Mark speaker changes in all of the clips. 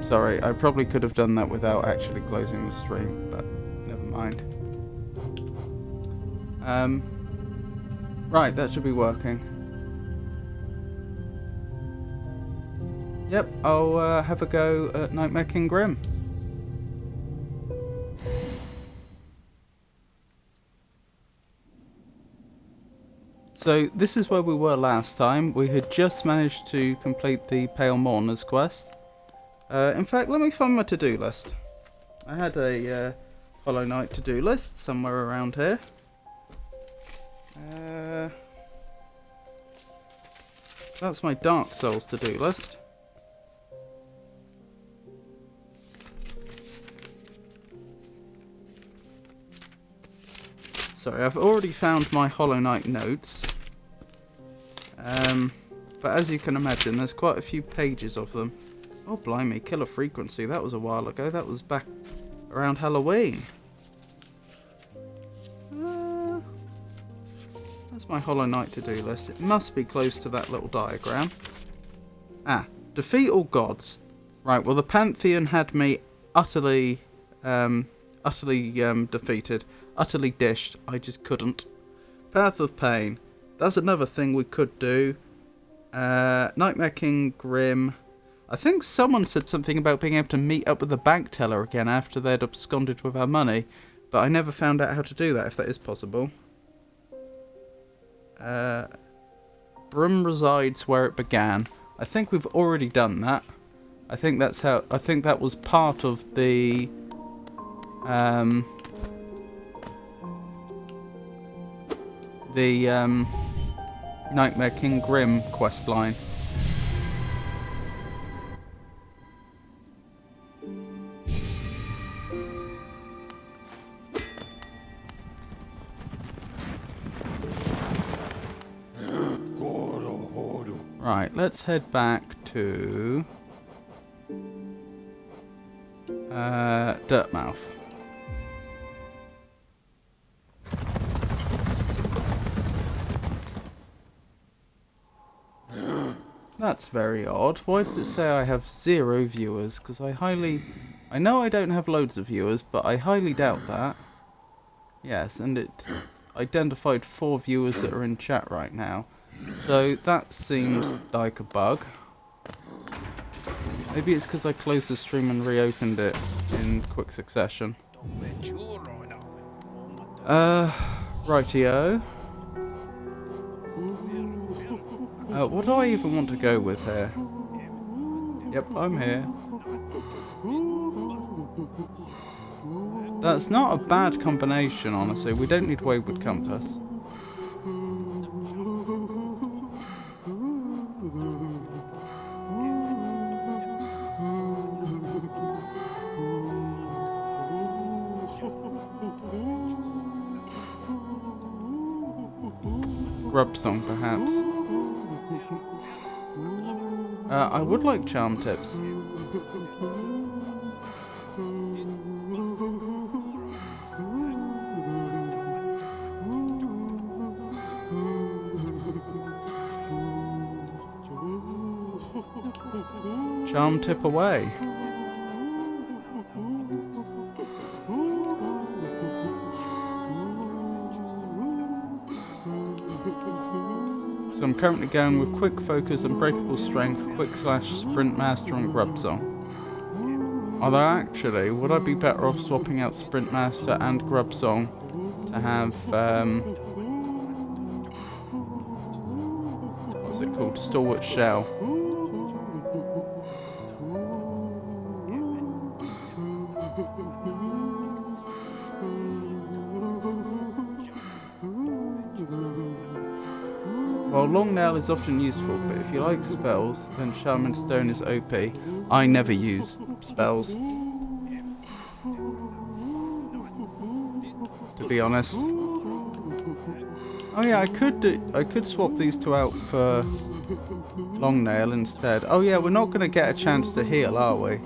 Speaker 1: Sorry, I probably could have done that without actually closing the stream, but never mind. Right, that should be working. Yep, I'll have a go at Nightmare King Grimm. So this is where we were last time. We had just managed to complete the Pale Mourner's quest. In fact, let me find my to-do list. I had a Hollow Knight to-do list somewhere around here. That's my Dark Souls to-do list. Sorry, I've already found my Hollow Knight notes. But as you can imagine, there's quite a few pages of them. Oh, blimey, Killer Frequency. That was a while ago. That was back around Halloween. That's my Hollow Knight to-do list. It must be close to that little diagram. Ah, defeat all gods. Right, well, the Pantheon had me utterly defeated. Utterly dished. I just couldn't. Path of Pain. That's another thing we could do. Nightmare King Grimm. I think someone said something about being able to meet up with the bank teller again after they'd absconded with our money, but I never found out how to do that, if that is possible. Grimm resides where it began. I think we've already done that. I think that's how. I think that was part of the Nightmare King Grimm questline. Right, let's head back to Dirtmouth. That's very odd. Why does it say I have 0 viewers? Because I know I don't have loads of viewers, but I highly doubt that. Yes, and it identified 4 viewers that are in chat right now. So that seems like a bug. Maybe it's because I closed the stream and reopened it in quick succession. Rightio. What do I even want to go with here? Yep, I'm here. That's not a bad combination, honestly. We don't need Wayward Compass. Grub Song, perhaps. I would like Charm Tips. Charm Tip away. So I'm currently going with Quick Focus, Unbreakable Strength, Quick Slash, Sprint Master and Grub Song. Although actually, would I be better off swapping out Sprint Master and Grub Song to have, what's it called? Stalwart Shell. While Long Nail is often useful, but if you like spells, then Shaman Stone is OP. I never use spells, to be honest. Oh yeah, I could swap these two out for Long Nail instead. Oh yeah, we're not going to get a chance to heal, are we?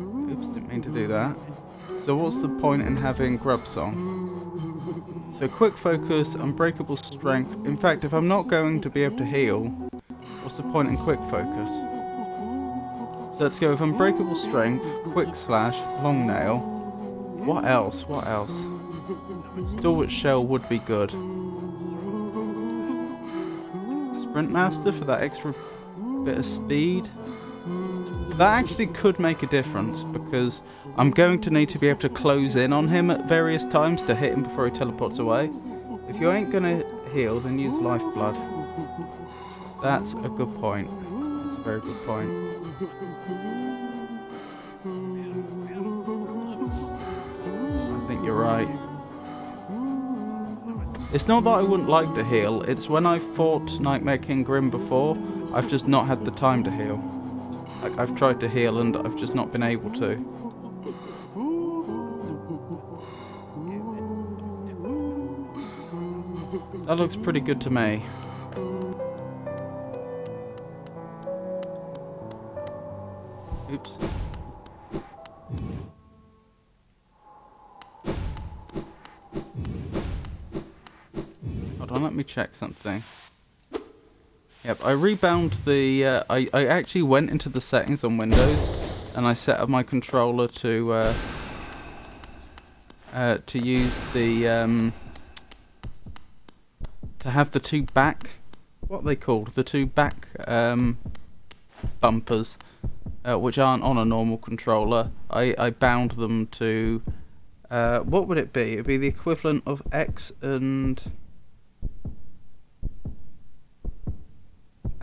Speaker 1: Oops, didn't mean to do that. So what's the point in having Grub Song? So Quick Focus, Unbreakable Strength. In fact, if I'm not going to be able to heal, what's the point in Quick Focus? So let's go with Unbreakable Strength, Quick Slash, Long Nail. What else? What else? Stalwart Shell would be good. Sprint Master for that extra bit of speed. That actually could make a difference because I'm going to need to be able to close in on him at various times to hit him before he teleports away. If you ain't gonna heal, then use Lifeblood. That's a good point. That's a very good point. I think you're right. It's not that I wouldn't like to heal, it's when I fought Nightmare King Grimm before, I've just not had the time to heal. Like, I've tried to heal and I've just not been able to. That looks pretty good to me. Oops. Hold on, let me check something. Yep, I rebound the... I actually went into the settings on Windows and I set up my controller to use the... to have the two back... What are they called? The two back bumpers, which aren't on a normal controller. I bound them to... what would it be? It would be the equivalent of X and...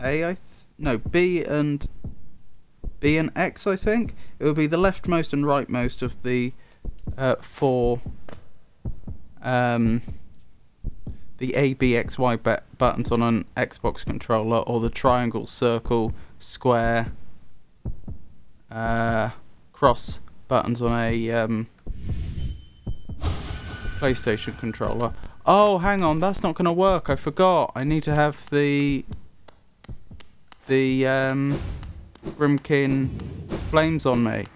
Speaker 1: B and X, I think. It would be the leftmost and rightmost of the four the A, B, X, Y buttons on an Xbox controller, or the triangle, circle, square, cross buttons on a PlayStation controller. Oh, hang on, that's not going to work. I forgot. I need to have the Grimkin flames on me.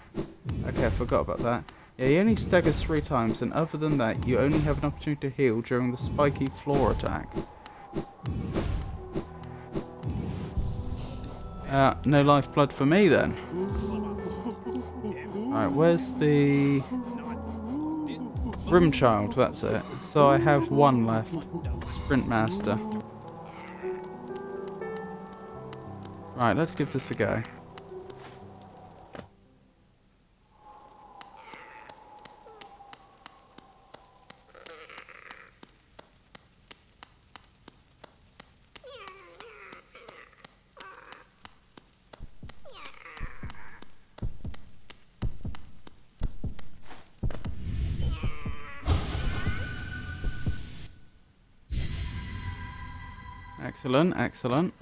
Speaker 1: Okay, I forgot about that. Yeah, he only staggers 3 times, and other than that, you only have an opportunity to heal during the spiky floor attack. No lifeblood for me then. Alright, where's the... Grimm Child, that's it. So I have 1 left. Sprint Master. Right, let's give this a go. Excellent, excellent.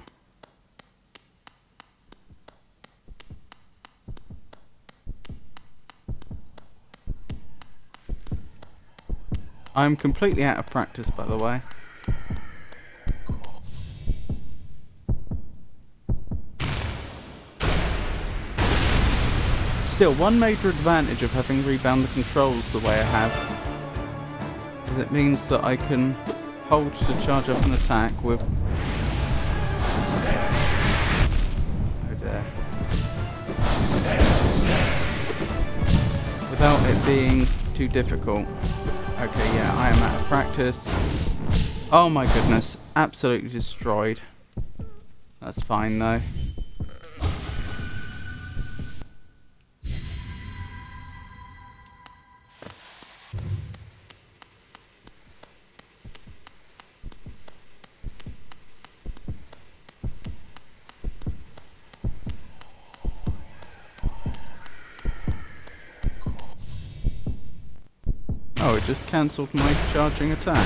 Speaker 1: I'm completely out of practice, by the way. Still, one major advantage of having rebound the controls the way I have is it means that I can hold to charge up an attack with... Oh dear. Without it being too difficult. Okay, yeah, I am out of practice. Oh my goodness, absolutely destroyed. That's fine though. Oh, it just cancelled my charging attack.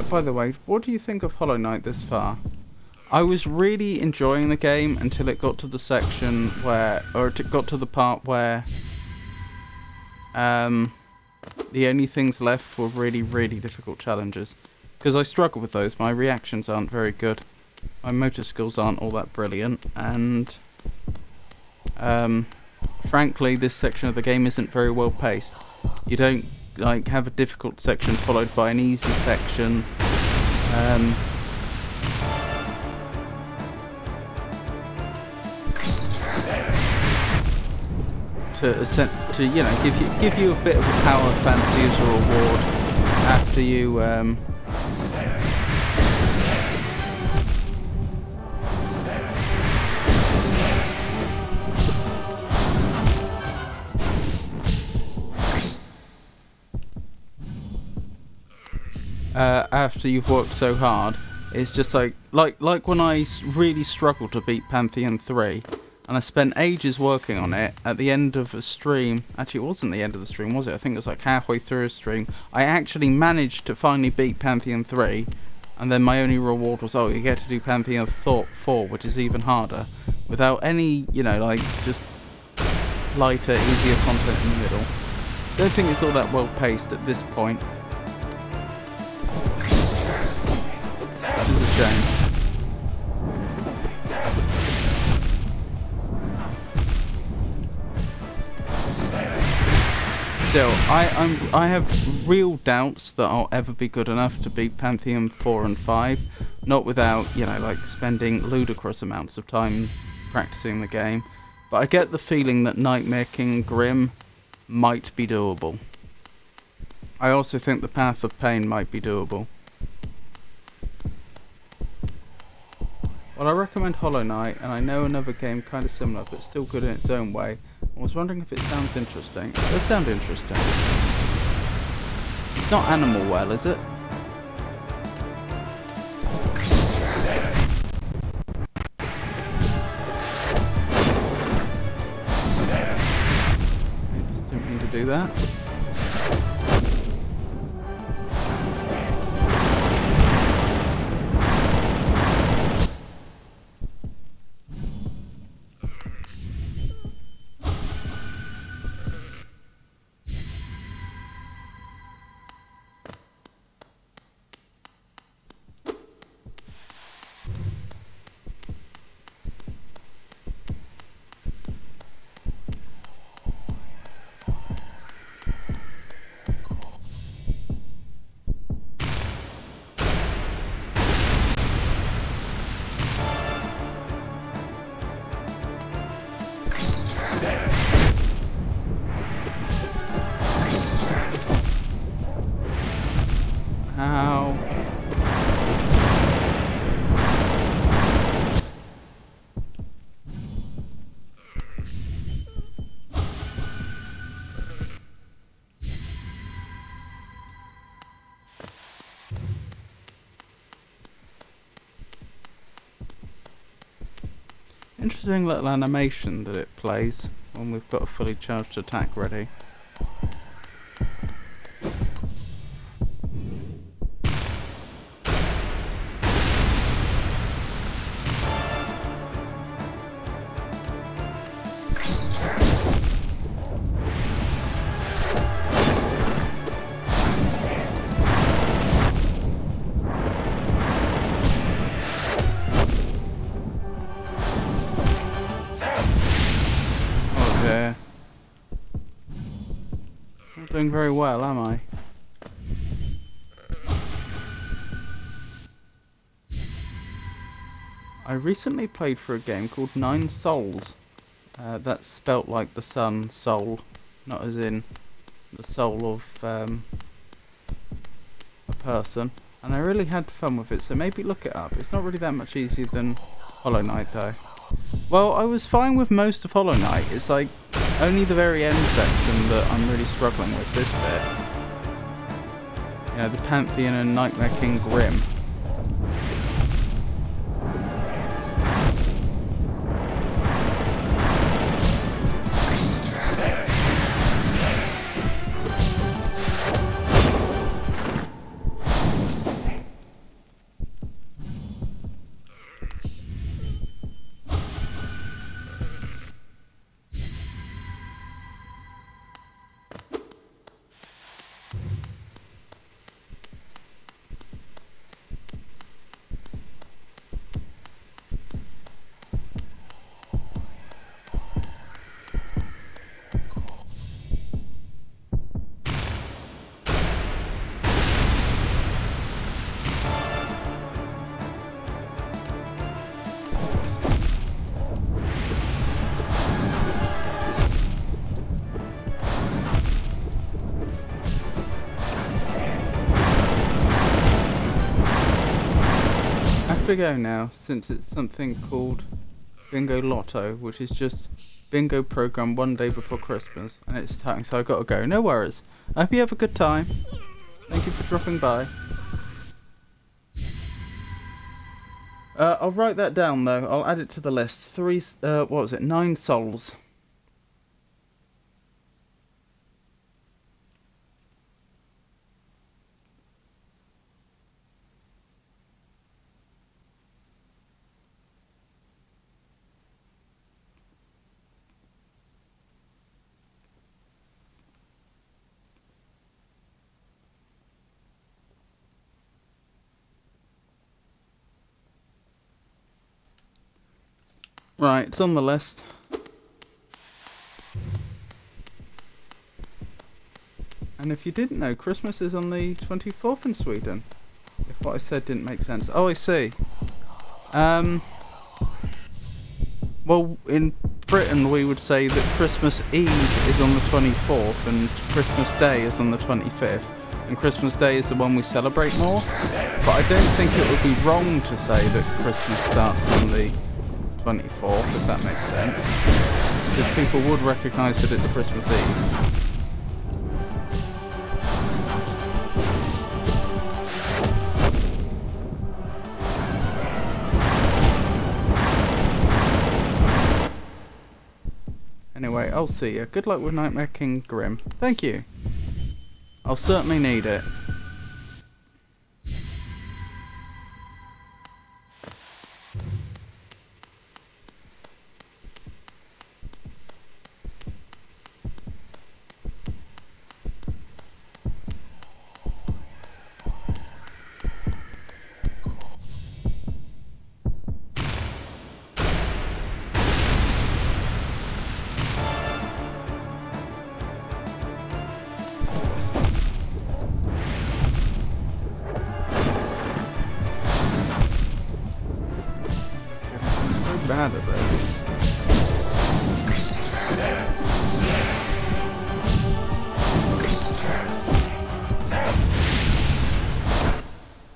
Speaker 1: By the way, what do you think of Hollow Knight this far? I was really enjoying the game until it got to the section where, or it got to the part where the only things left were really, really difficult challenges. because I struggle with those. My reactions aren't very good. My motor skills aren't all that brilliant, and frankly, this section of the game isn't very well paced. You don't like have a difficult section followed by an easy section. To you know give you a bit of a power fantasy as a reward after you after you've worked so hard. It's just like when I really struggled to beat Pantheon 3. And I spent ages working on it. At the end of a stream, actually it wasn't the end of the stream, was it? I think it was like halfway through a stream. I actually managed to finally beat Pantheon 3, and then my only reward was, oh, you get to do Pantheon 4, which is even harder, without any, you know, like, just lighter, easier content in the middle. Don't think it's all that well paced at this point. Which is a shame. Still, I have real doubts that I'll ever be good enough to beat Pantheon 4 and 5, not without, you know, like spending ludicrous amounts of time practicing the game, but I get the feeling that Nightmare King Grimm might be doable. I also think the Path of Pain might be doable. Well, I recommend Hollow Knight, and I know another game kind of similar, but still good in its own way. I was wondering if it sounds interesting. It does sound interesting. It's not Animal Well, is it? Oops, didn't mean to do that. Ow. Interesting little animation that it plays when we've got a fully charged attack ready. Not doing very well, am I? I recently played for a game called 9 Souls. That's spelt like the sun, soul, not as in the soul of a person. And I really had fun with it, so maybe look it up. It's not really that much easier than Hollow Knight though. Well, I was fine with most of Hollow Knight. It's like only the very end section that I'm really struggling with this bit. You know, the Pantheon and Nightmare King Grimm. to go now, since it's something called Bingo Lotto, which is just bingo program one day before Christmas, and it's time, so I've got to go. No worries. I hope you have a good time. Thank you for dropping by. I'll write that down though. I'll add it to the list. 9 souls. Right, it's on the list. And if you didn't know, Christmas is on the 24th in Sweden. If what I said didn't make sense. Oh, I see. Well, in Britain we would say that Christmas Eve is on the 24th and Christmas Day is on the 25th. And Christmas Day is the one we celebrate more. But I don't think it would be wrong to say that Christmas starts on the 24th, if that makes sense. Because people would recognise that it's Christmas Eve. Anyway, I'll see you. Good luck with Nightmare King Grimm. Thank you. I'll certainly need it. Bad at this.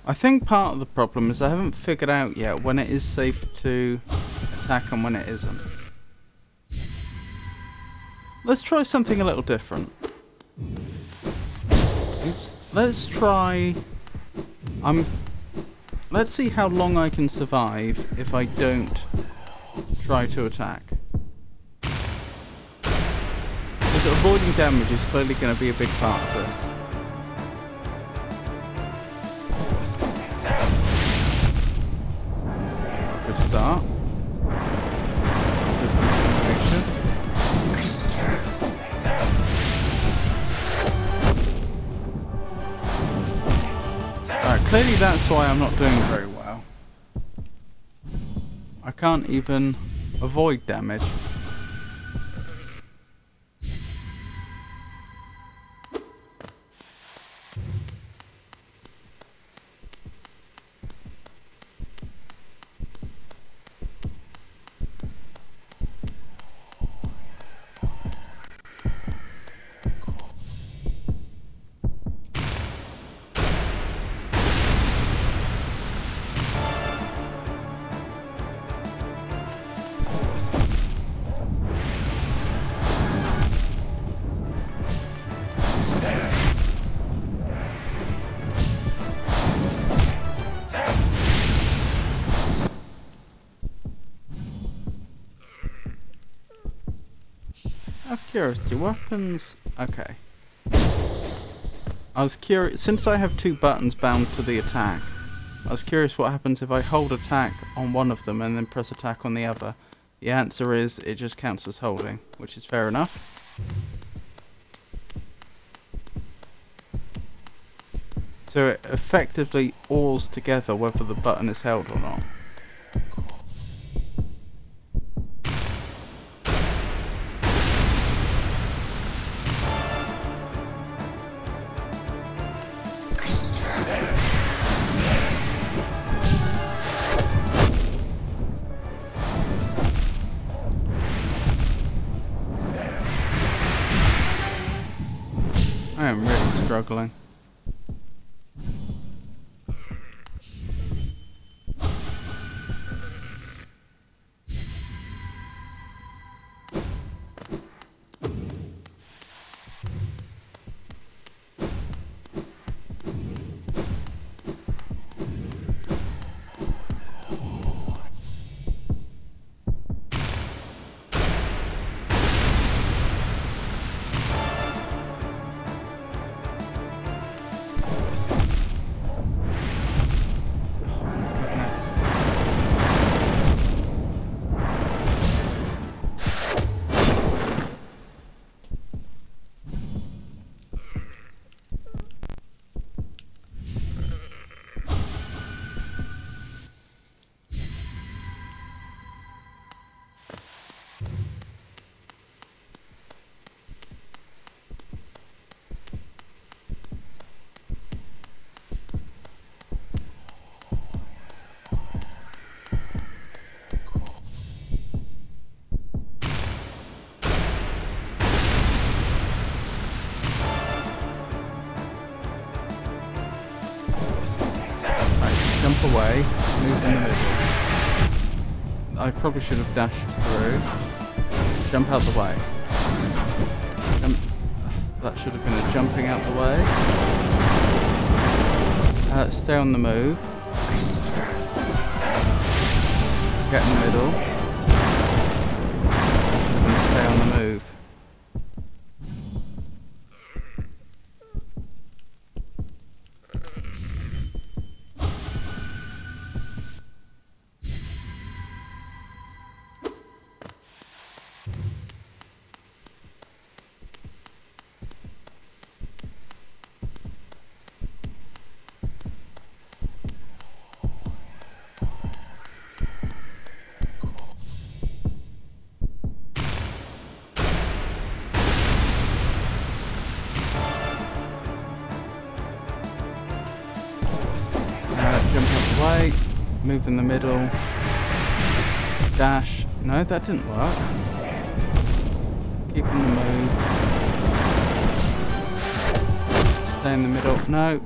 Speaker 1: I think part of the problem is I haven't figured out yet when it is safe to attack and when it isn't. Let's try something a little different. Oops. Let's try... Let's see how long I can survive if I don't try to attack. Because avoiding damage is clearly going to be a big part of this. Good start. Good continuation. Alright, clearly that's why I'm not doing very well. I can't even avoid damage. Out of curiosity, weapons... Okay. I was curious, since I have 2 buttons bound to the attack, I was curious what happens if I hold attack on one of them and then press attack on the other. The answer is it just counts as holding, which is fair enough. So it effectively awes together whether the button is held or not. I am really struggling. away, move in the middle. I probably should have dashed through. Jump out the way. That should have been a jumping out the way. Stay on the move. Get in the middle. And stay on the move. Jump out the way, move in the middle, dash. No, that didn't work. Keep in the move. Stay in the middle. No.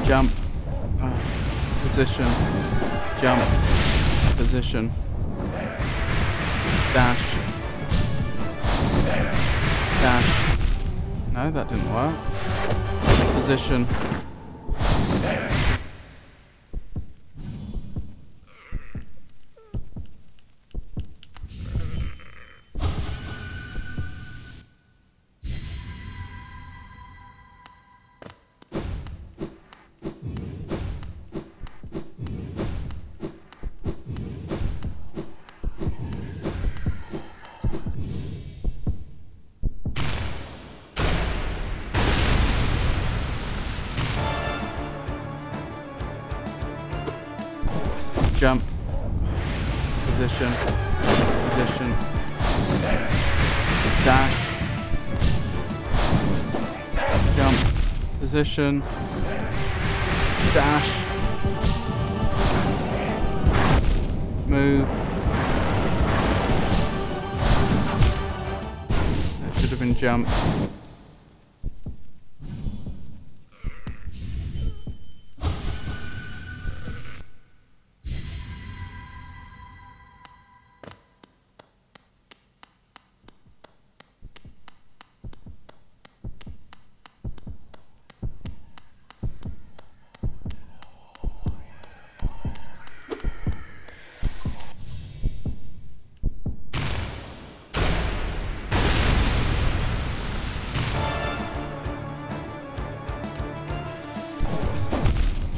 Speaker 1: Jump, position, jump, position, dash, dash. No, that didn't work. Position. Jump, position, position, dash, jump, position, dash, move. That should have been jump.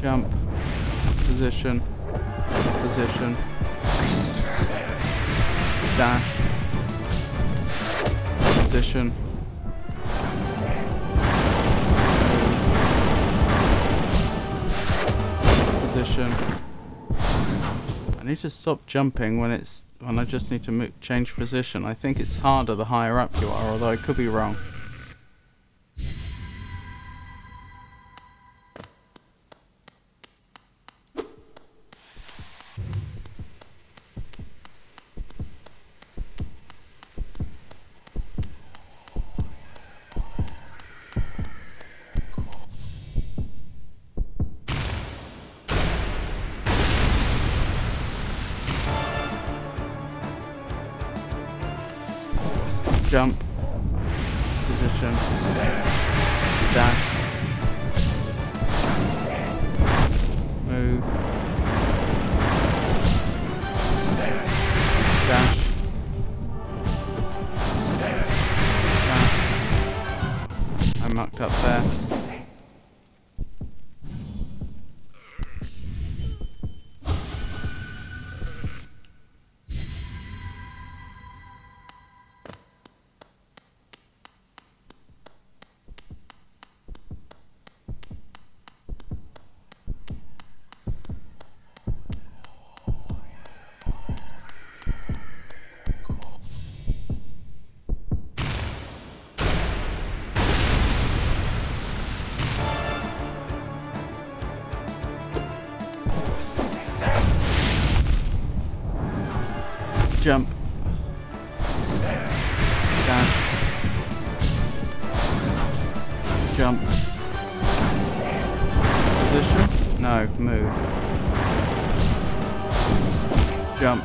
Speaker 1: Jump, position, position, dash, position, position. I need to stop jumping when I just need to change position. I think it's harder the higher up you are, although I could be wrong. Jump, position, dash, move, dash, dash. I mucked up there. Jump. Dash. Jump. Position? No, move. Jump.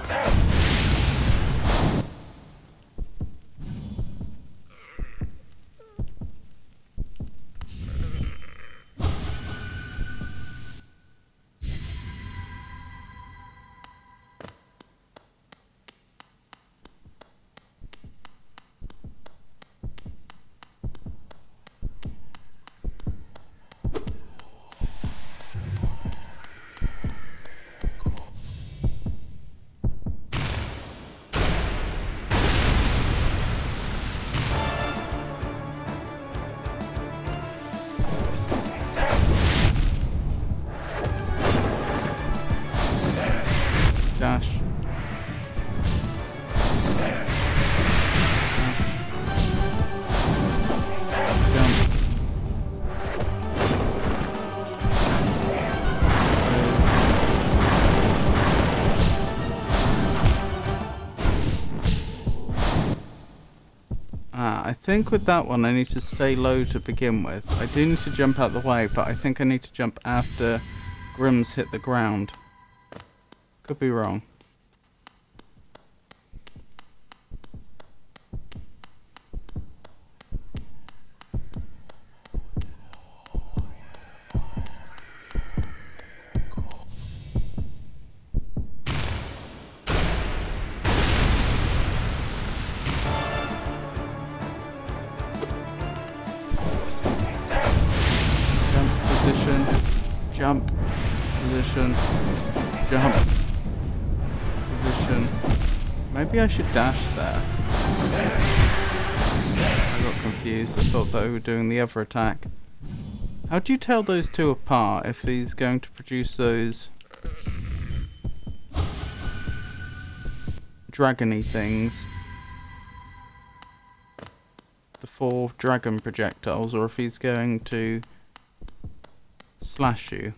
Speaker 1: Dash. Jump. I think with that one I need to stay low to begin with. I do need to jump out the way, but I think I need to jump after Grimm's hit the ground. Could be wrong. Jump, position, jump, position. Maybe I should dash there. I got confused. I thought they were doing the other attack. How do you tell those two apart if he's going to produce those dragony things? The 4 dragon projectiles, or if he's going to slash you.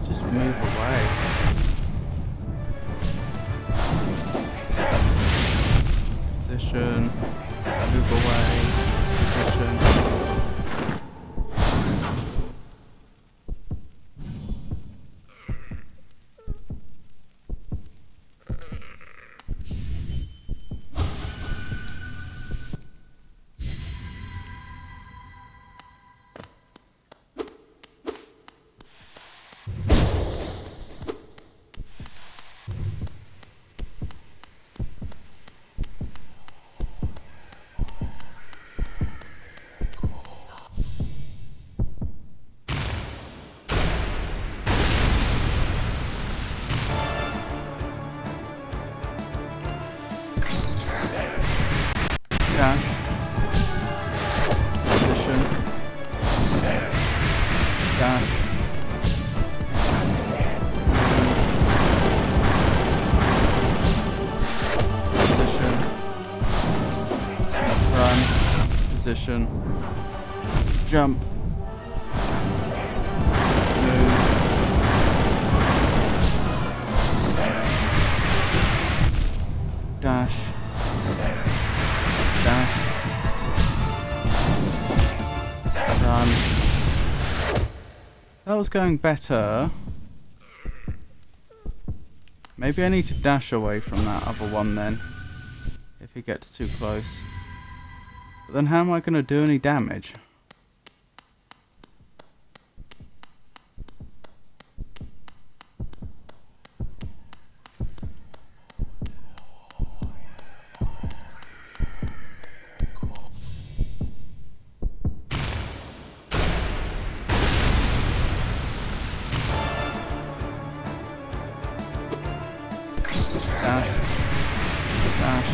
Speaker 1: Just move away. Position. Move away. Position. Dash. Position. Dash. Position. Run. Position. Jump. Move. Dash. Dash. Run. That was going better. Maybe I need to dash away from that other one then, if he gets too close. But then how am I going to do any damage? Dash. Dash.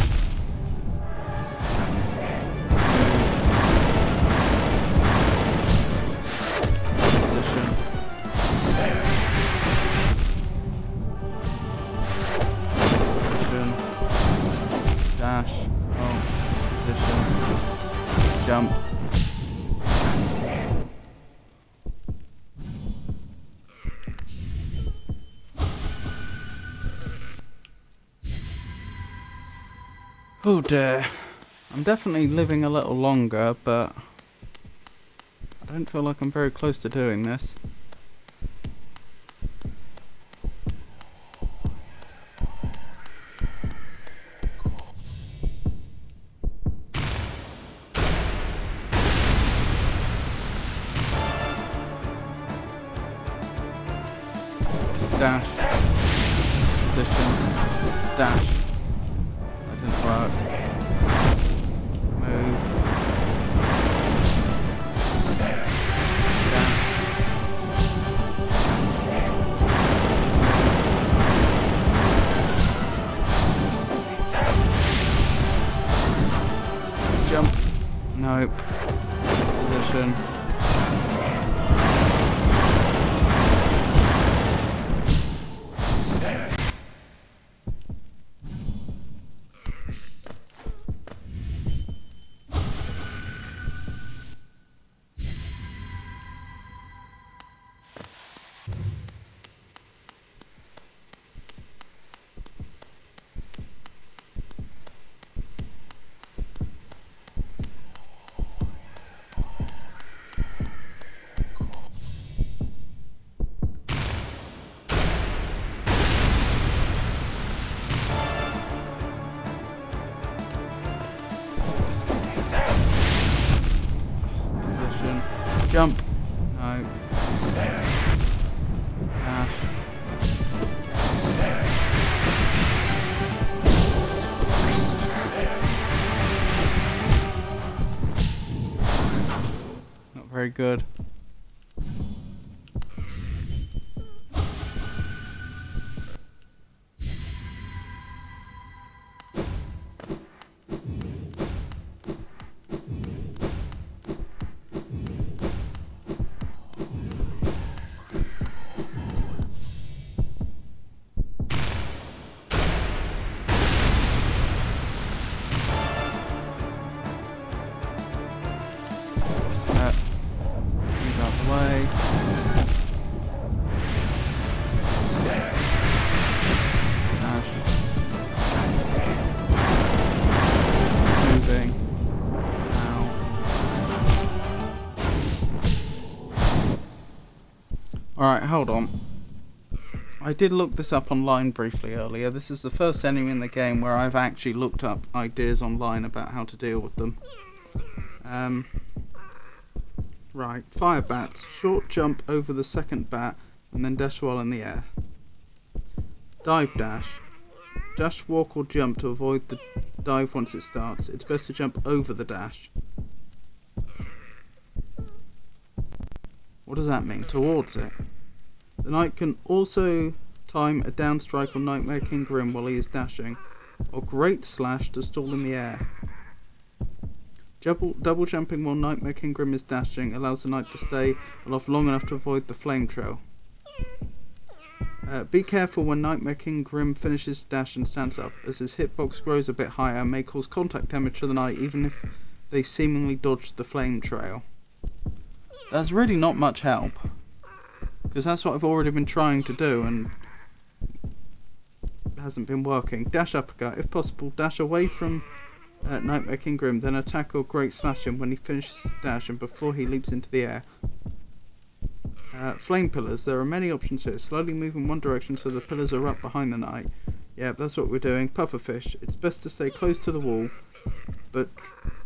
Speaker 1: Jump. Oh dear. I'm definitely living a little longer, but I don't feel like I'm very close to doing this. Dash. Position. Dash. That didn't work. Move. Dash. Jump. Nope. Position. Position. Jump. No. Dash. Not very good. Move out the way. Dash. Moving. Ow. Alright, hold on. I did look this up online briefly earlier. This is the first enemy in the game where I've actually looked up ideas online about how to deal with them. Right, fire bats. Short jump over the second bat and then dash while in the air. Dive dash. Dash, walk or jump to avoid the dive once it starts. It's best to jump over the dash. What does that mean? Towards it. The knight can also time a down strike on Nightmare King Grimm while he is dashing, or great slash to stall in the air. Double jumping while Nightmare King Grimm is dashing allows the knight to stay aloft long enough to avoid the flame trail. Be careful when Nightmare King Grimm finishes dash and stands up, as his hitbox grows a bit higher and may cause contact damage to the knight even if they seemingly dodged the flame trail. That's really not much help, because that's what I've already been trying to do and it hasn't been working. Dash uppercut. If possible, dash away from Nightmare King Grimm, then attack or great slash him when he finishes his dash and before he leaps into the air. Flame pillars. There are many options here. Slowly move in one direction so the pillars are up behind the knight. Yeah, that's what we're doing. Pufferfish. It's best to stay close to the wall, but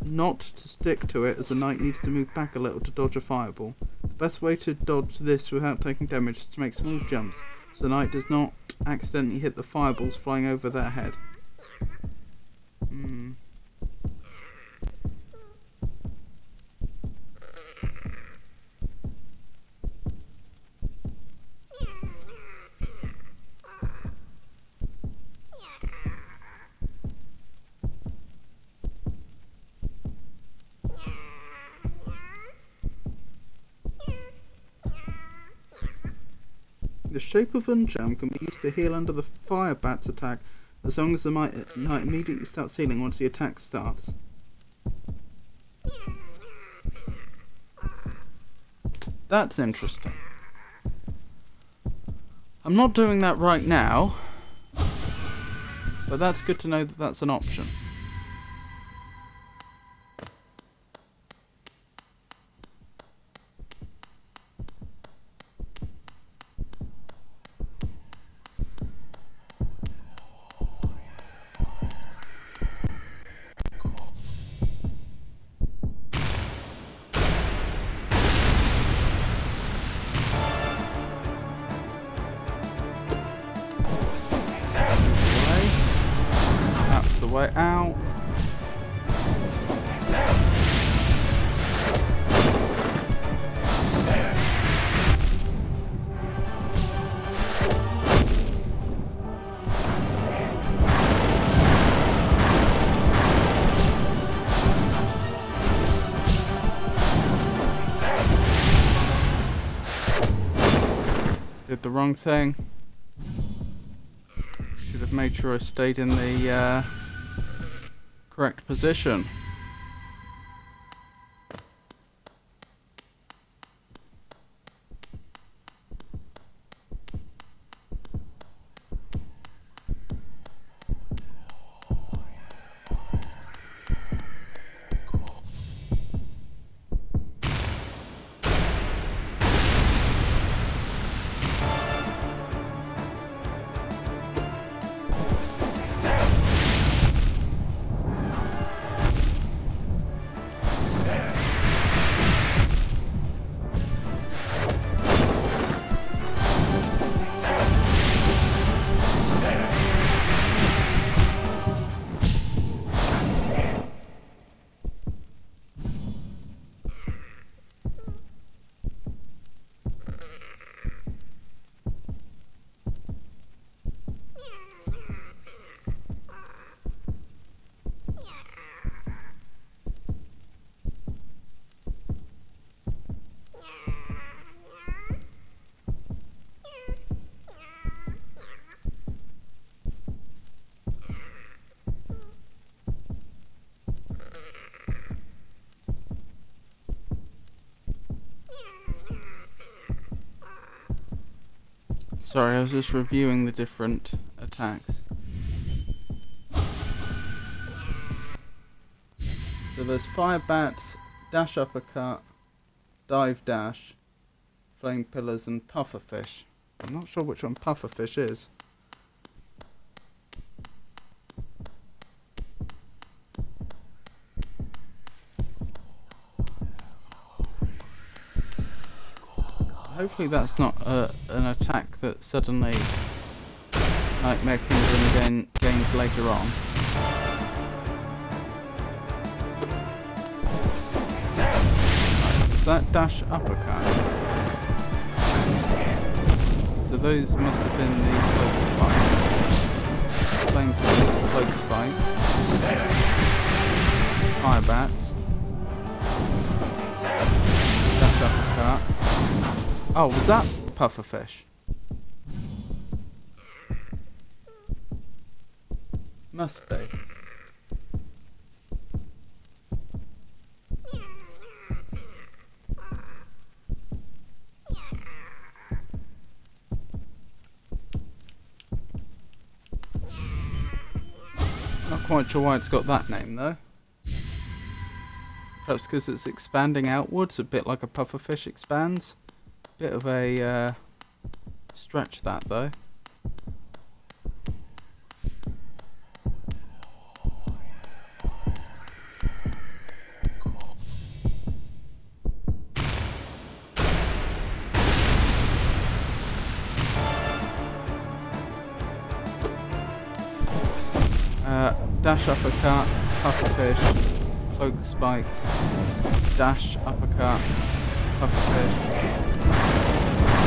Speaker 1: not to stick to it, as the knight needs to move back a little to dodge a fireball. The best way to dodge this without taking damage is to make small jumps, so the knight does not accidentally hit the fireballs flying over their head. The shape of unjam can be used to heal under the fire bat's attack as long as the knight immediately starts healing once the attack starts. That's interesting. I'm not doing that right now, but that's good to know that that's an option. That's the way out. Did the wrong thing. Should have made sure I stayed in the correct position. Sorry, I was just reviewing the different attacks. So there's fire bats, dash uppercut, dive dash, flame pillars, and pufferfish. I'm not sure which one pufferfish is. Hopefully that's not an attack that suddenly Nightmare Kingdom gains later on. Right, is that dash uppercut? So those must have been the cloak spikes. Flame pillars, cloak spikes. Fire bats. Dash uppercut. Oh, was that pufferfish? Must be. Not quite sure why it's got that name though. Perhaps because it's expanding outwards, a bit like a pufferfish expands. Bit of a stretch that though. Dash uppercut, pufferfish, cloak spikes, dash uppercut, pufferfish,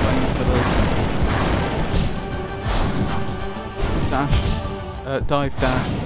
Speaker 1: flame pillars, dash, dive dash.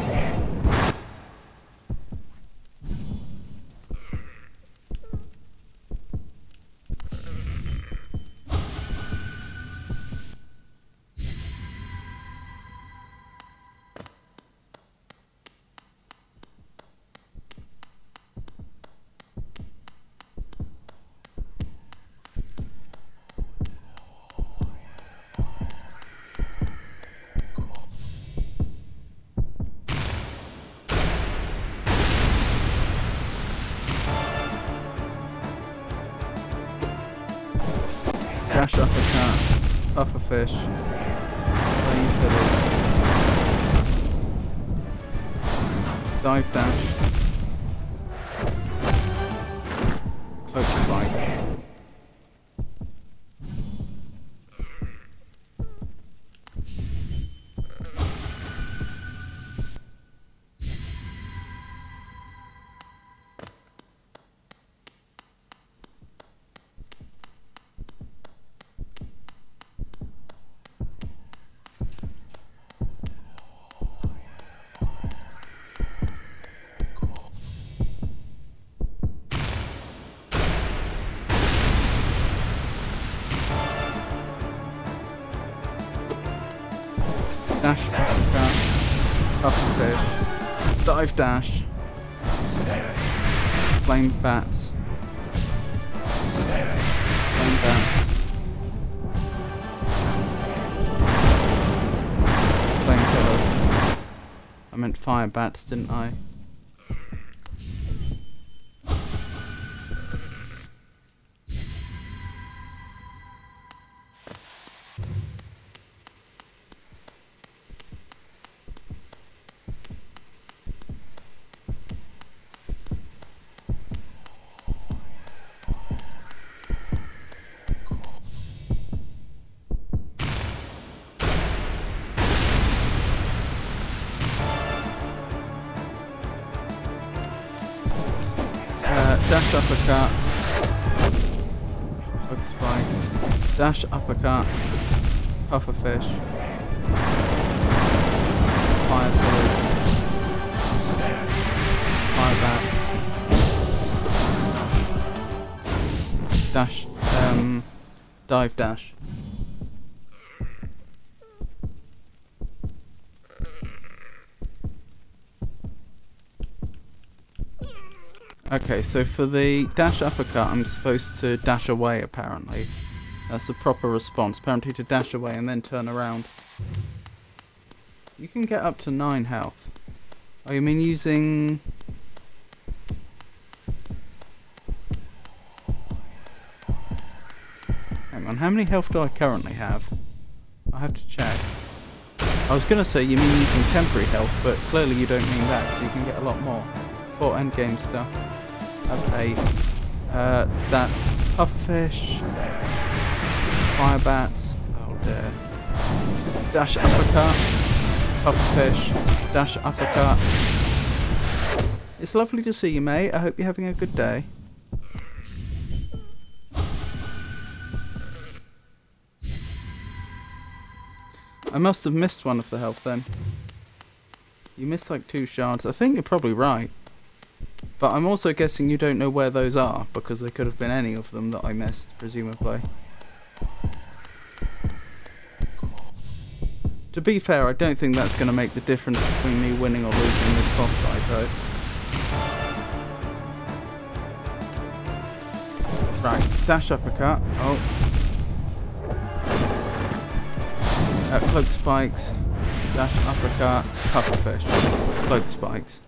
Speaker 1: Dash uppercut. Pufferfish. Flame pillars. Dive dash. Cloak spike. Dash uppercut. Pufferfish. Dive dash. Flame bats. Flame bats. Flame pillars. I meant fire bats, didn't I? Dash uppercut. Hook spikes. Dash uppercut. Pufferfish. Fire pillars. Fire bat. Dash. Dive dash. Okay, so for the dash uppercut, I'm supposed to dash away, apparently. That's the proper response. Apparently to dash away and then turn around. You can get up to 9 health. Oh, you mean using... Hang on, how many health do I currently have? I have to check. I was going to say you mean using temporary health, but clearly you don't mean that, so you can get a lot more. For endgame stuff. Okay. That's pufferfish. Fire bats. Oh dear. Dash uppercut. Pufferfish. Dash uppercut. It's lovely to see you, mate. I hope you're having a good day. I must have missed one of the health then. You missed like 2 shards. I think you're probably right. But I'm also guessing you don't know where those are, because there could have been any of them that I missed, presumably. To be fair, I don't think that's going to make the difference between me winning or losing this boss fight, though. Right, dash uppercut. Oh. Cloak spikes. Dash uppercut. Pufferfish. Cloak spikes.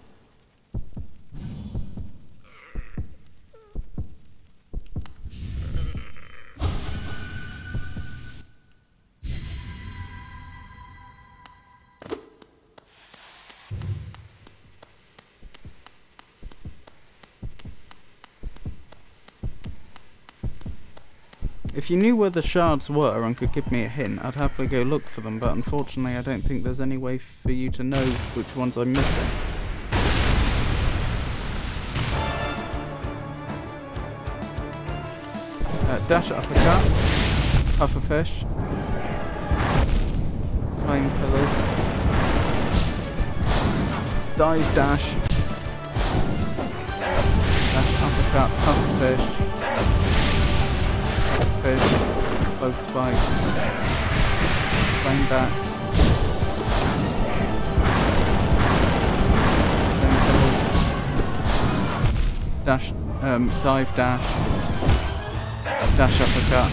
Speaker 1: If you knew where the shards were and could give me a hint, I'd happily go look for them, but unfortunately I don't think there's any way for you to know which ones I'm missing. Dash uppercut, pufferfish, flame pillars, dive dash, dash uppercut, pufferfish, fish, cloak spike, flame bats, flame pillars, dash, dive dash, dash uppercut.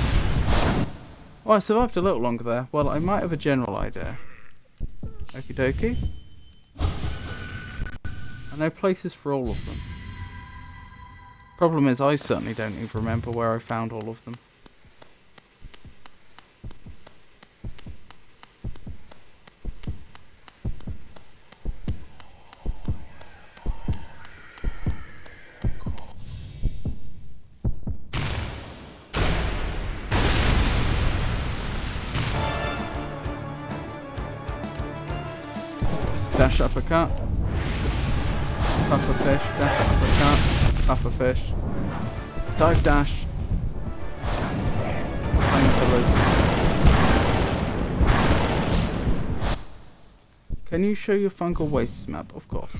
Speaker 1: Oh, I survived a little longer there. Well, I might have a general idea. Okie dokie. I know places for all of them. Problem is, I certainly don't even remember where I found all of them. Dash uppercut. Puffer fish. Dash uppercut. Puffer fish. Dive dash. Painkillers. Can you show your fungal wastes map? Of course.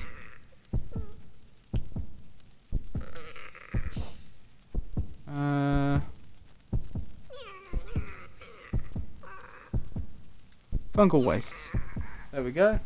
Speaker 1: Fungal wastes. There we go.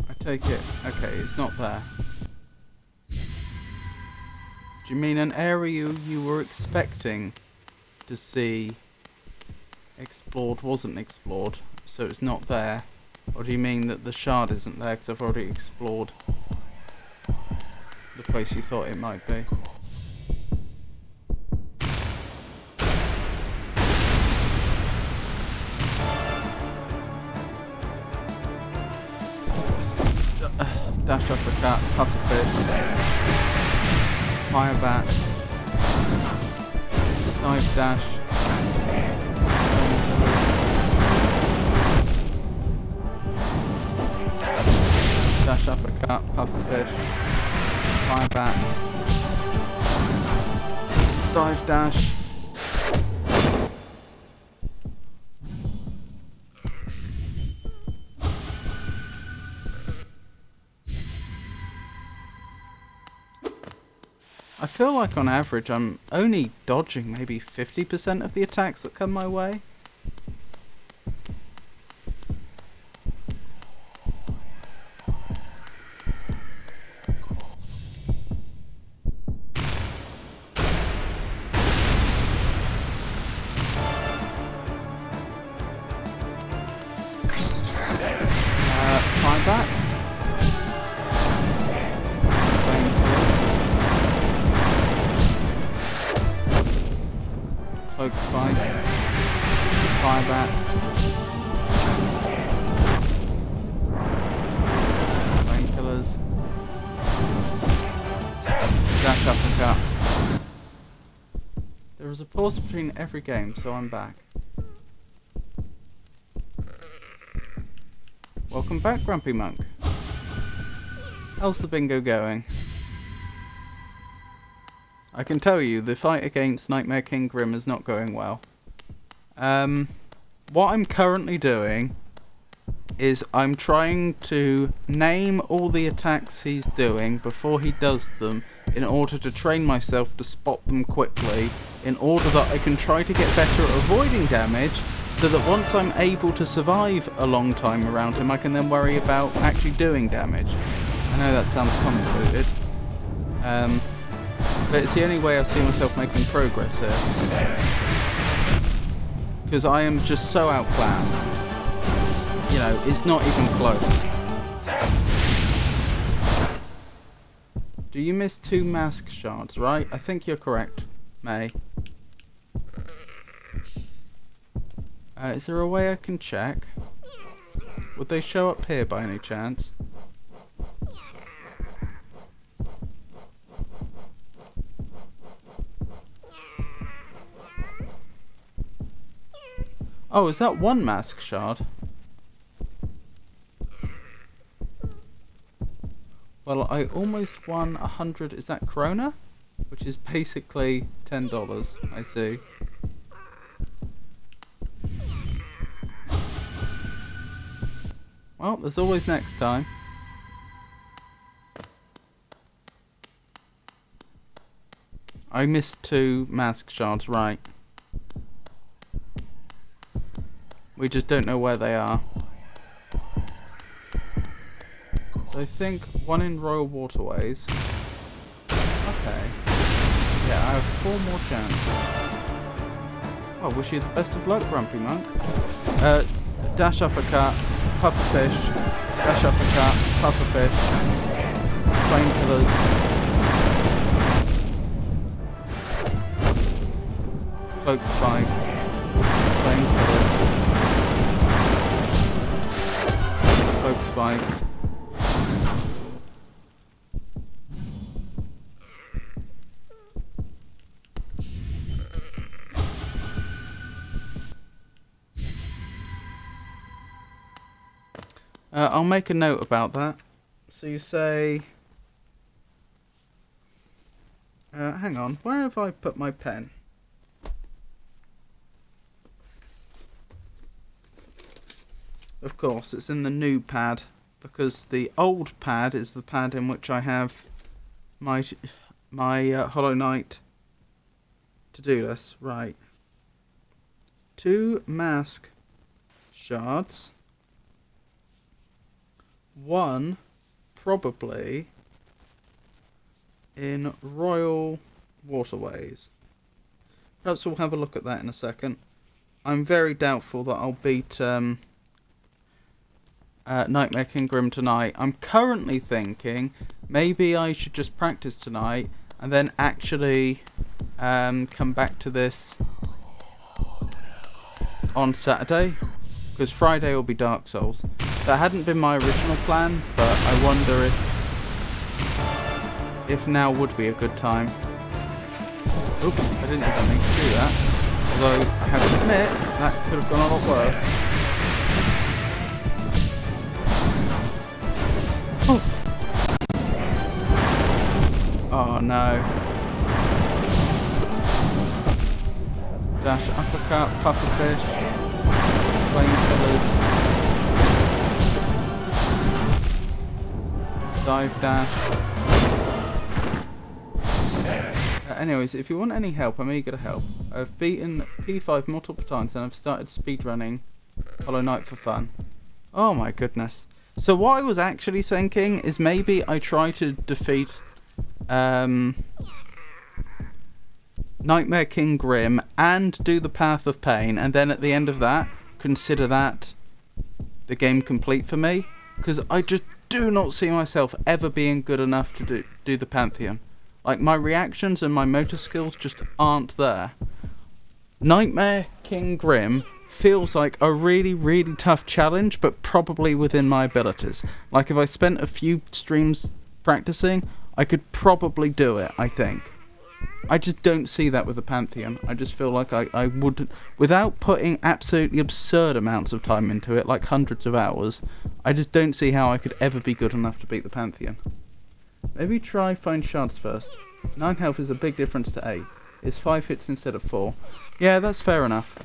Speaker 1: I take it. Okay, it's not there. Do you mean an area you were expecting to see explored wasn't explored, so it's not there? Or do you mean that the shard isn't there because I've already explored the place you thought it might be? Dash uppercut, pufferfish, fire bat, dive dash, dash uppercut, pufferfish, fire bat, dive dash. I feel like on average I'm only dodging maybe 50% of the attacks that come my way. Fire back. Cloak spike, fire bats, painkillers, dash uppercut. There is a pause between every game, so I'm back. Welcome back, Grumpy Monk. How's the bingo going? I can tell you, the fight against Nightmare King Grimm is not going well. What I'm currently doing is I'm trying to name all the attacks he's doing before he does them in order to train myself to spot them quickly, in order that I can try to get better at avoiding damage, so that once I'm able to survive a long time around him, I can then worry about actually doing damage. I know that sounds convoluted. But it's the only way I see myself making progress here. Because I am just so outclassed. You know, it's not even close. Do you miss 2 mask shards, right? I think you're correct, May. Is there a way I can check? Would they show up here by any chance? Oh, is that 1 mask shard? Well, I almost won 100, is that krona? Which is basically $10, I see. Well, there's always next time. I missed 2 mask shards, right. We just don't know where they are. So I think 1 in Royal Waterways. Okay. Yeah, I have 4 more chances. Well, wish you the best of luck, Grumpy Monk. Dash uppercut, pufferfish, dash uppercut, pufferfish, painkillers. Cloak spikes. Painkillers. Cloak spikes. I'll make a note about that. So you say... hang on, where have I put my pen? Of course, it's in the new pad, because the old pad is the pad in which I have my Hollow Knight to-do list. Right. 2 mask shards. 1 probably in Royal Waterways. Perhaps we'll have a look at that in a second. I'm very doubtful that I'll beat Nightmare King Grimm tonight. I'm currently thinking maybe I should just practice tonight and then actually come back to this on Saturday, because Friday will be Dark Souls. That hadn't been my original plan, but I wonder if now would be a good time. Oops, I didn't even mean to do that. Although I have to admit that could have gone a lot worse. Oh, oh no. Dash, uppercut, pufferfish, flamethrowers, dive dash. Anyways, if you want any help, I'm eager to help. I've beaten P5 multiple times and I've started speedrunning Hollow Knight for fun. Oh my goodness. So what I was actually thinking is maybe I try to defeat Nightmare King Grimm and do the Path of Pain, and then at the end of that, consider that the game complete for me, because I just do not see myself ever being good enough to do the Pantheon. Like, my reactions and my motor skills just aren't there. Nightmare King Grimm feels like a really, really tough challenge, but probably within my abilities. Like, if I spent a few streams practicing, I could probably do it, I think. I just don't see that with the Pantheon. I just feel like I would, without putting absolutely absurd amounts of time into it, like hundreds of hours, I just don't see how I could ever be good enough to beat the Pantheon. Maybe try find shards first. 9 health is a big difference to 8. It's 5 hits instead of 4. Yeah, that's fair enough.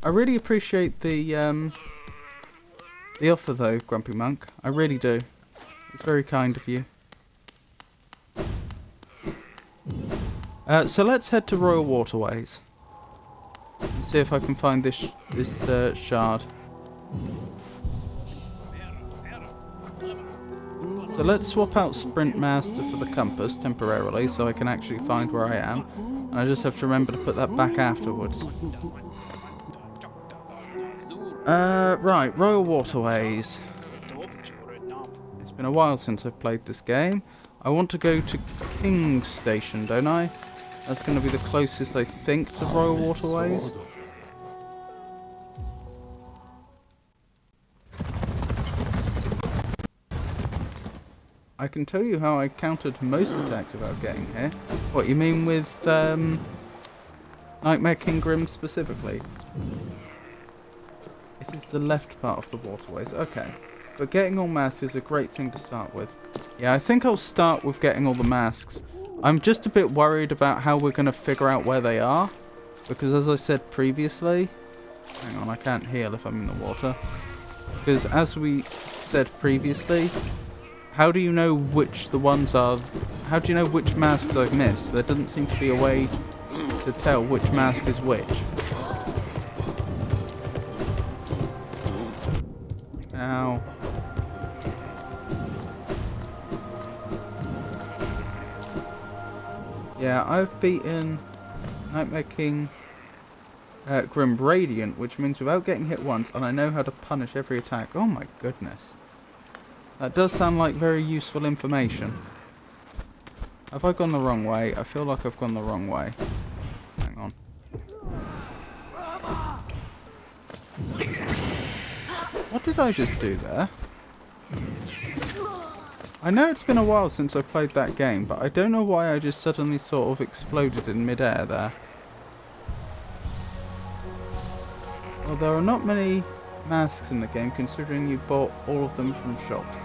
Speaker 1: I really appreciate the offer though, Grumpy Monk. I really do. It's very kind of you. So let's head to Royal Waterways and see if I can find this shard. So let's swap out Sprint Master for the compass temporarily, so I can actually find where I am. And I just have to remember to put that back afterwards. Right, Royal Waterways. It's been a while since I've played this game. I want to go to King's Station, don't I? That's going to be the closest, I think, to Royal Waterways. I can tell you how I countered most attacks without getting here. What, you mean with Nightmare King Grimm specifically? It is the left part of the waterways. Okay. But getting all masks is a great thing to start with. Yeah, I think I'll start with getting all the masks. I'm just a bit worried about how we're going to figure out where they are. Because as I said previously... Hang on, I can't heal if I'm in the water. Because as we said previously... How do you know which the ones are... How do you know which masks I've missed? There doesn't seem to be a way to tell which mask is which. Ow. Yeah, I've beaten Nightmare King Grimm Radiant, which means without getting hit once, and I know how to punish every attack. Oh my goodness. That does sound like very useful information. Have I gone the wrong way? I feel like I've gone the wrong way. What did I just do there? I know it's been a while since I played that game, but I don't know why I just suddenly sort of exploded in midair there. Well, there are not many masks in the game, considering you bought all of them from shops.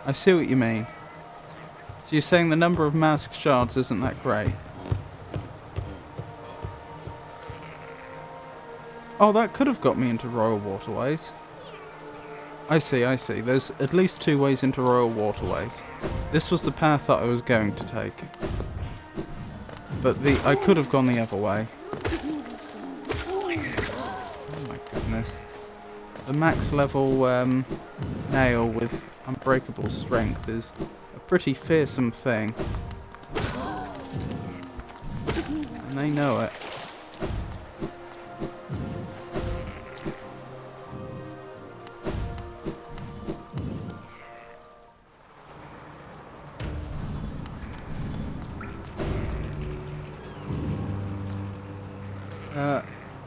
Speaker 1: I see what you mean. So you're saying the number of mask shards isn't that great? Oh, that could have got me into Royal Waterways. I see, I see. There's at least 2 ways into Royal Waterways. This was the path that I was going to take. But I could have gone the other way. Oh my goodness. The max level nail with unbreakable strength is a pretty fearsome thing. And they know it.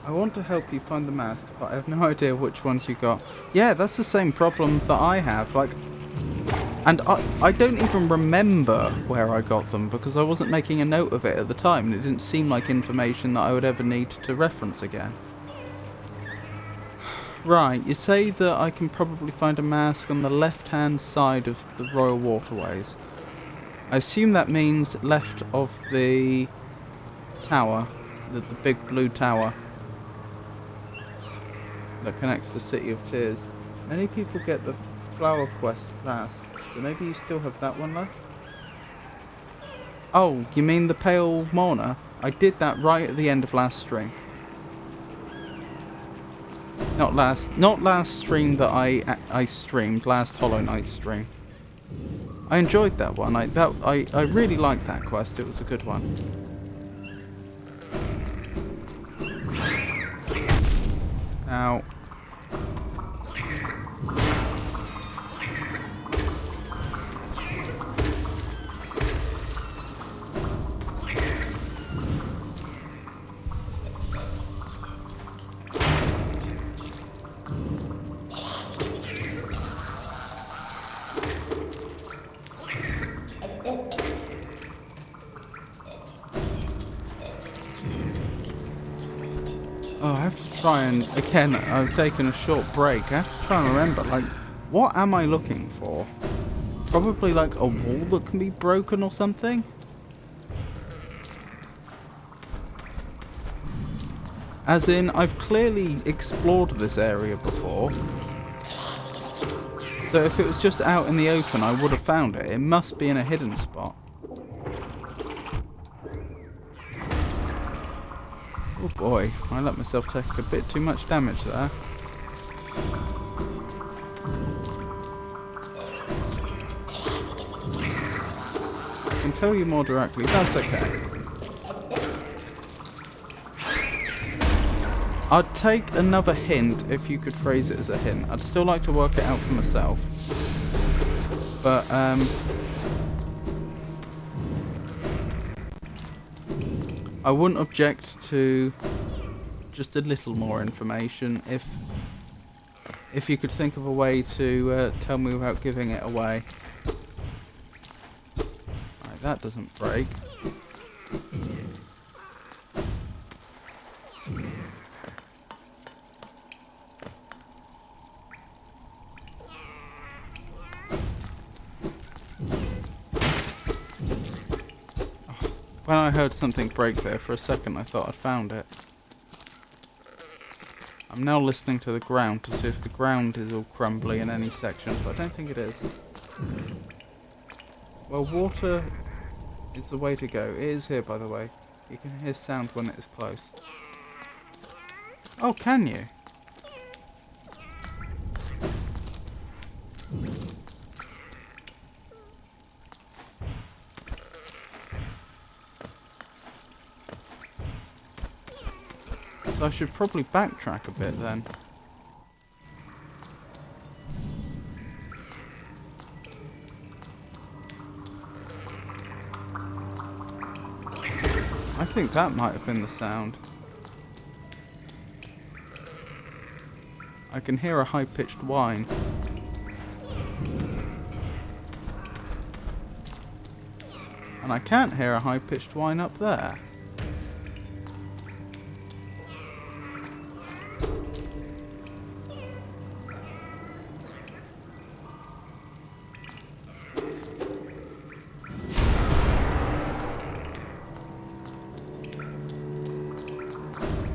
Speaker 1: I want to help you find the masks, but I have no idea which ones you got. Yeah, that's the same problem that I have. Like, and I don't even remember where I got them because I wasn't making a note of it at the time, and it didn't seem like information that I would ever need to reference again. Right, you say that I can probably find a mask on the left-hand side of the Royal Waterways. I assume that means left of the tower, the big blue tower that connects to City of Tears. Many people get the Flower Quest pass, so maybe you still have that one left? Oh, you mean the Pale Mourner? I did that right at the end of last stream. Not last stream that I streamed, last Hollow Knight stream. I enjoyed that one. I really liked that quest. It was a good one. Now, oh, I have to try and, again, I've taken a short break. I have to try and remember, like, what am I looking for? Probably like a wall that can be broken or something? As in, I've clearly explored this area before. So if it was just out in the open, I would have found it. It must be in a hidden spot. Oh boy, I let myself take a bit too much damage there. I can tell you more directly, that's okay. I'd take another hint if you could phrase it as a hint. I'd still like to work it out for myself. But, I wouldn't object to just a little more information if you could think of a way to tell me without giving it away. Right, that doesn't break. When I heard something break there, for a second I thought I'd found it. I'm now listening to the ground to see if the ground is all crumbly in any sections, but I don't think it is. Well, water is the way to go. It is here, by the way. You can hear sound when it is close. Oh, can you? So I should probably backtrack a bit then. I think that might have been the sound. I can hear a high-pitched whine. And I can't hear a high-pitched whine up there.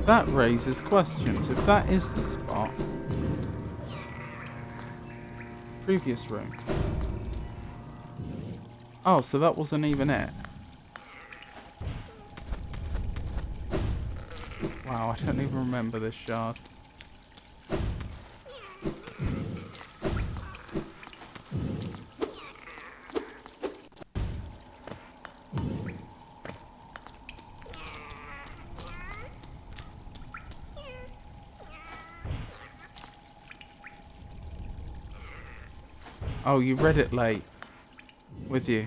Speaker 1: That raises questions. If that is the spot... Previous room. Oh, so that wasn't even it. Wow, I don't even remember this shard. Oh, you read it late. With you.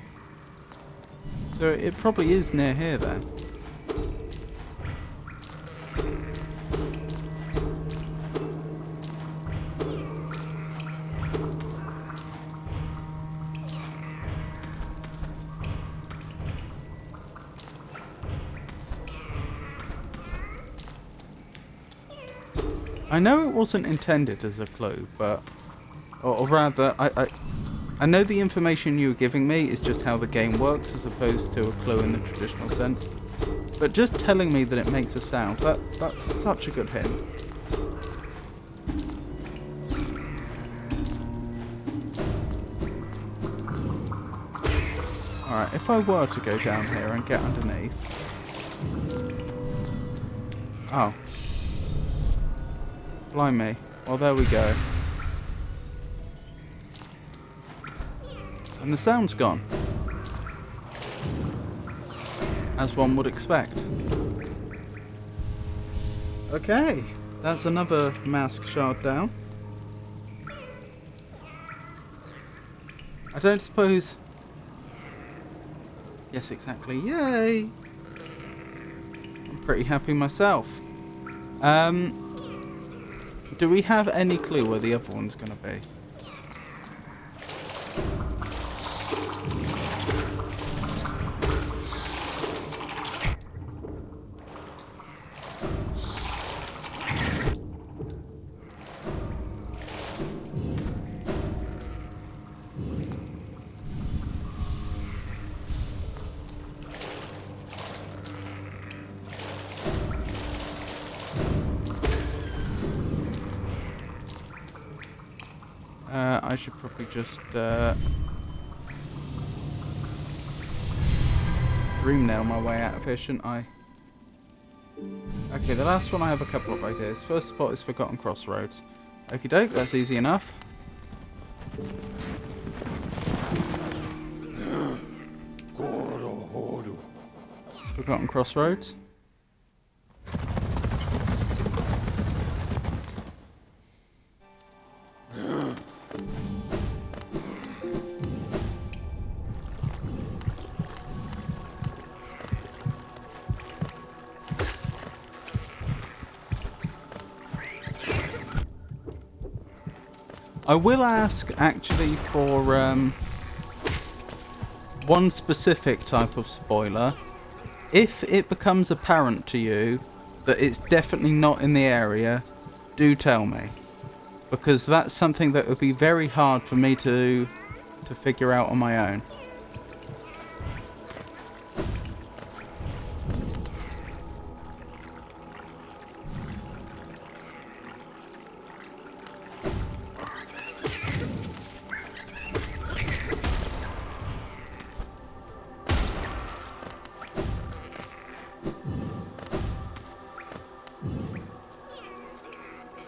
Speaker 1: So it probably is near here then. I know it wasn't intended as a clue, but... Or rather, I know the information you were giving me is just how the game works as opposed to a clue in the traditional sense. But just telling me that it makes a sound, that's such a good hint. Alright, if I were to go down here and get underneath... Oh. Blimey. Well, there we go. And the sound's gone. As one would expect. Okay, that's another mask shard down. I don't suppose... Yes, exactly. Yay! I'm pretty happy myself. Do we have any clue where the other one's going to be? I should probably just dream nail my way out of here, shouldn't I? Okay, the last one I have a couple of ideas. First spot is Forgotten Crossroads. Okie doke, that's easy enough. Forgotten Crossroads. I will ask, actually, for one specific type of spoiler. If it becomes apparent to you that it's definitely not in the area, do tell me. Because that's something that would be very hard for me to figure out on my own.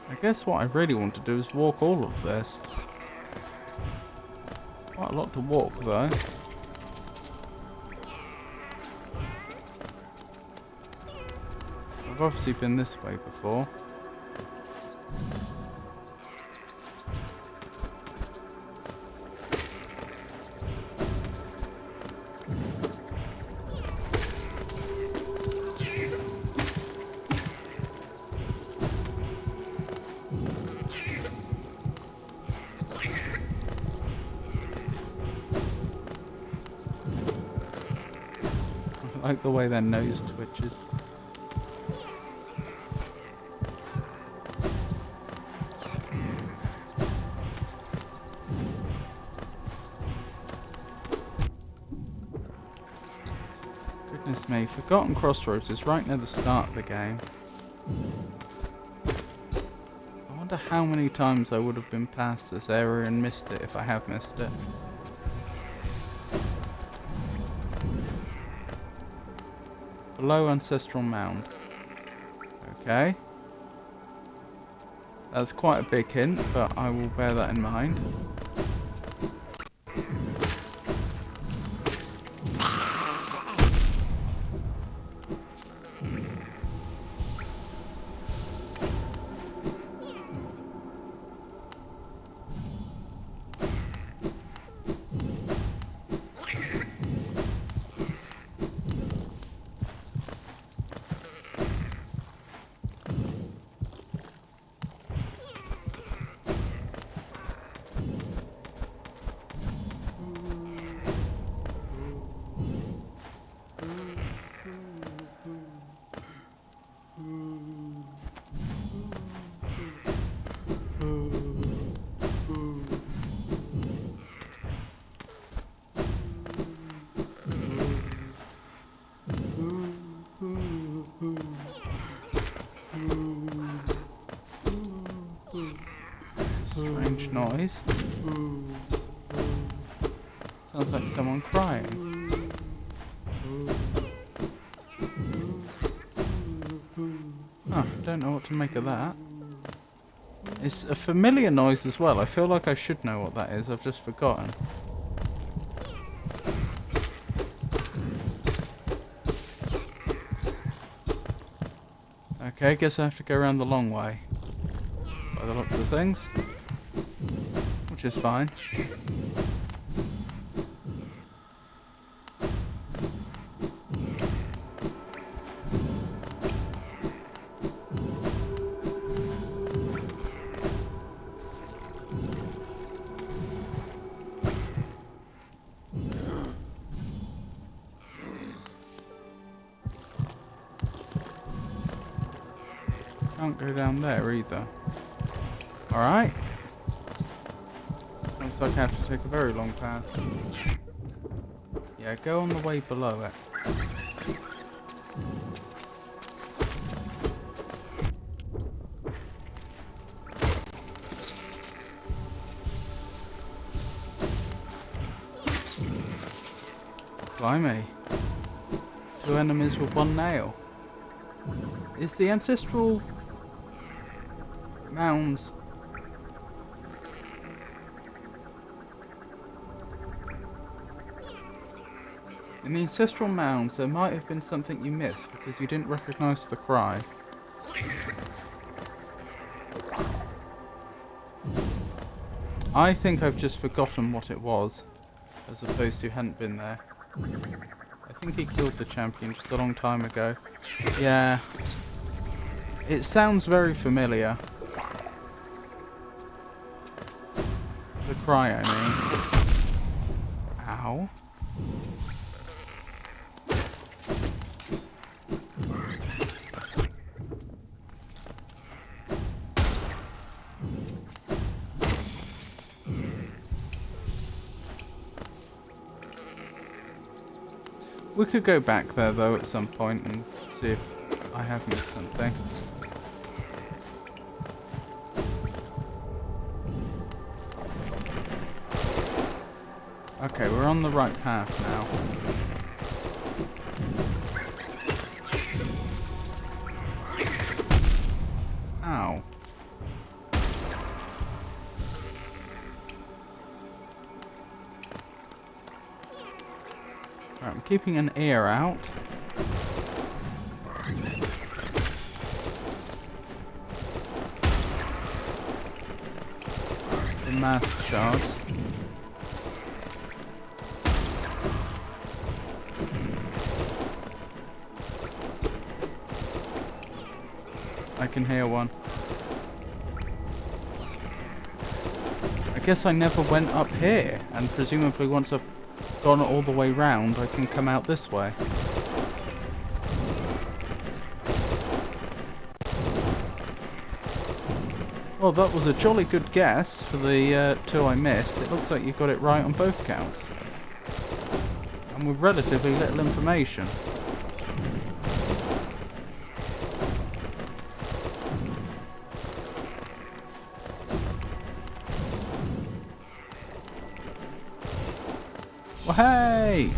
Speaker 1: I guess what I really want to do is walk all of this. Quite a lot to walk though. I've obviously been this way before. like the way their nose twitches. Goodness me, Forgotten Crossroads is right near the start of the game. I wonder how many times I would have been past this area and missed it if I have missed it. Below Ancestral Mound. Okay. That's quite a big hint, but I will bear that in mind. Strange noise. Sounds like someone crying. Huh, don't know what to make of that. It's a familiar noise as well. I feel like I should know what that is. I've just forgotten. Okay, guess I have to go around the long way. By the looks of things. Which is fine. Can't go down there either. Alright. Looks like I have to take a very long path. Yeah, go on the way below it. Blimey. 2 enemies with 1 nail. Is the ancestral mounds in the ancestral mounds there might have been something you missed because you didn't recognize the cry. I think I've just forgotten what it was as opposed to hadn't been there. I think he killed the champion just a long time ago. Yeah, it sounds very familiar. The cry, I mean. Ow. We could go back there though at some point and see if I have missed something. Okay, we're on the right path now. Ow. Right, I'm keeping an ear out. The mask shards. I can hear one. I guess I never went up here, and presumably once I've gone all the way round, I can come out this way. Well, that was a jolly good guess for the two I missed. It looks like you got it right on both counts. And with relatively little information. Well, hey!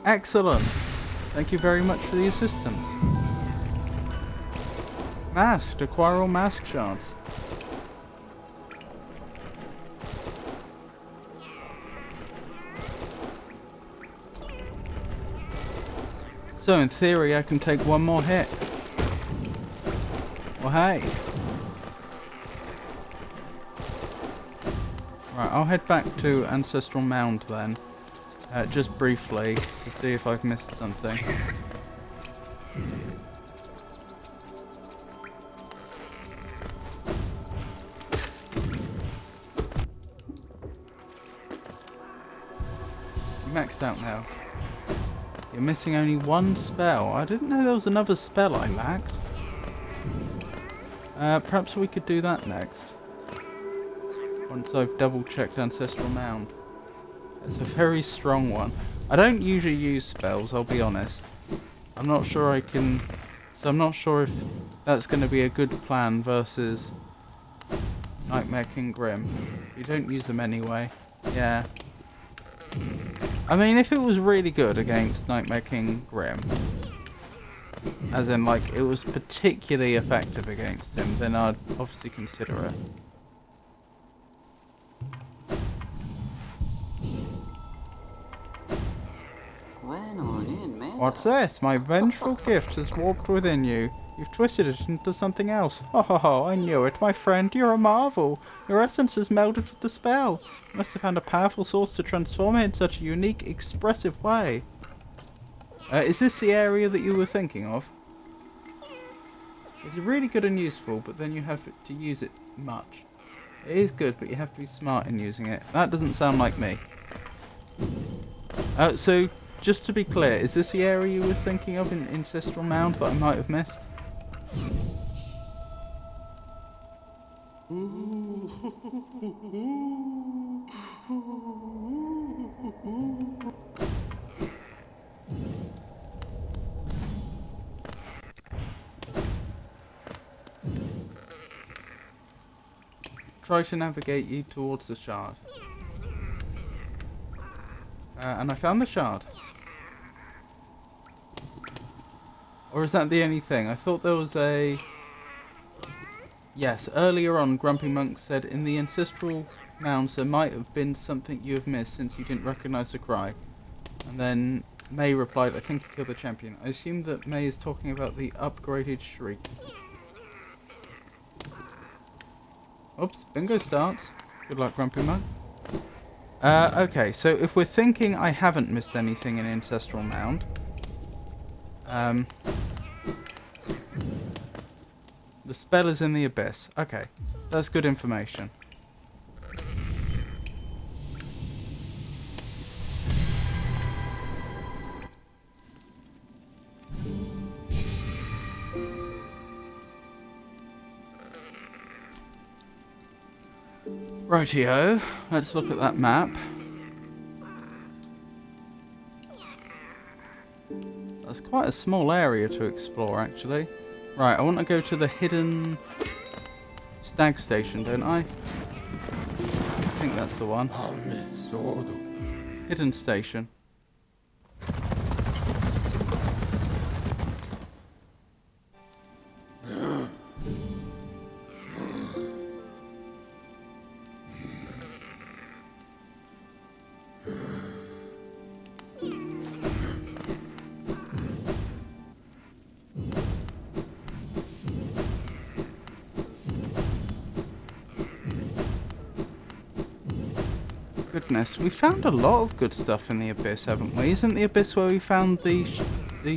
Speaker 1: Excellent! Thank you very much for the assistance. Masked. Acquire all mask shards. So in theory I can take one more hit. Well, hey. Right, I'll head back to Ancestral Mound then. Just briefly to see if I've missed something. Maxed out now. You're missing only one spell. I didn't know there was another spell I lacked. Perhaps we could do that next. Once I've double checked Ancestral Mound. It's a very strong one. I don't usually use spells, I'll be honest. I'm not sure I can... So I'm not sure if that's going to be a good plan versus Nightmare King Grimm. You don't use them anyway. Yeah. I mean, if it was really good against Nightmare King Grimm, as in, like, it was particularly effective against him, then I'd obviously consider it. What's this? My vengeful gift has warped within you. You've twisted it into something else. Ho ho ho, I knew it, my friend. You're a marvel. Your essence has melded with the spell. You must have found a powerful source to transform it in such a unique, expressive way. Is this the area that you were thinking of? It's really good and useful, but then you have to use it much. It is good, but you have to be smart in using it. That doesn't sound like me. So, just to be clear, is this the area you were thinking of in Ancestral Mound that I might have missed? Try to navigate you towards the shard. And I found the shard. Or is that the only thing? I thought there was a... Yes, earlier on Grumpy Monk said in the Ancestral Mounds there might have been something you have missed since you didn't recognise the cry. And then May replied, I think you killed the champion. I assume that May is talking about the upgraded shriek. Oops, bingo starts. Good luck, Grumpy Monk. Okay, so if we're thinking I haven't missed anything in Ancestral Mound, the spell is in the abyss. Okay, that's good information. Rightio, let's look at that map. That's quite a small area to explore, actually. Right, I want to go to the hidden stag station, don't I? I think that's the one. Hidden station. Goodness, we found a lot of good stuff in the Abyss, haven't we? Isn't the Abyss where we found the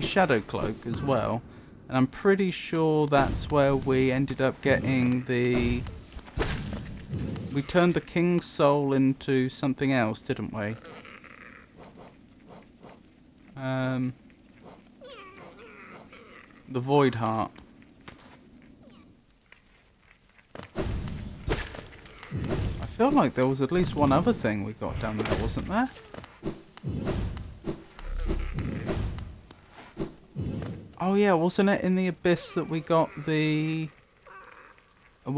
Speaker 1: Shadow Cloak as well? And I'm pretty sure that's where we ended up getting the... We turned the King's Soul into something else, didn't we? The Void Heart. feel like there was at least one other thing we got down there, wasn't there? Oh yeah, wasn't it in the abyss that we got the...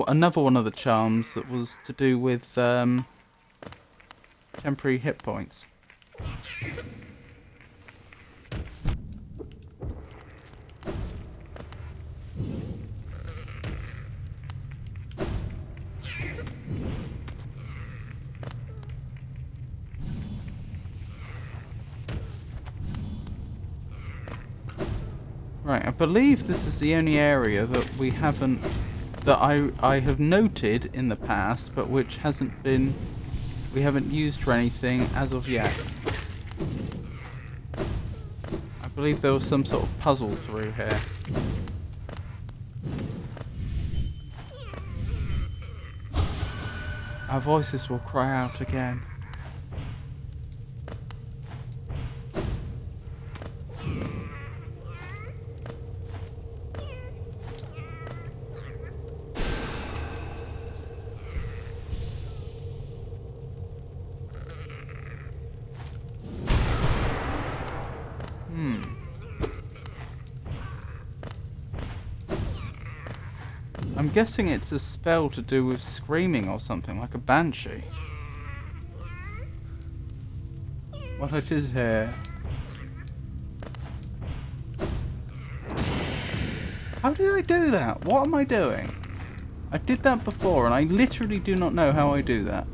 Speaker 1: another one of the charms that was to do with temporary hit points? Right, I believe this is the only area that we haven't... that I have noted in the past, but which hasn't been... we haven't used for anything as of yet. I believe there was some sort of puzzle through here. Our voices will cry out again. I'm guessing it's a spell to do with screaming or something, like a banshee. What it is here. How did I do that? What am I doing? I did that before and I literally do not know how I do that.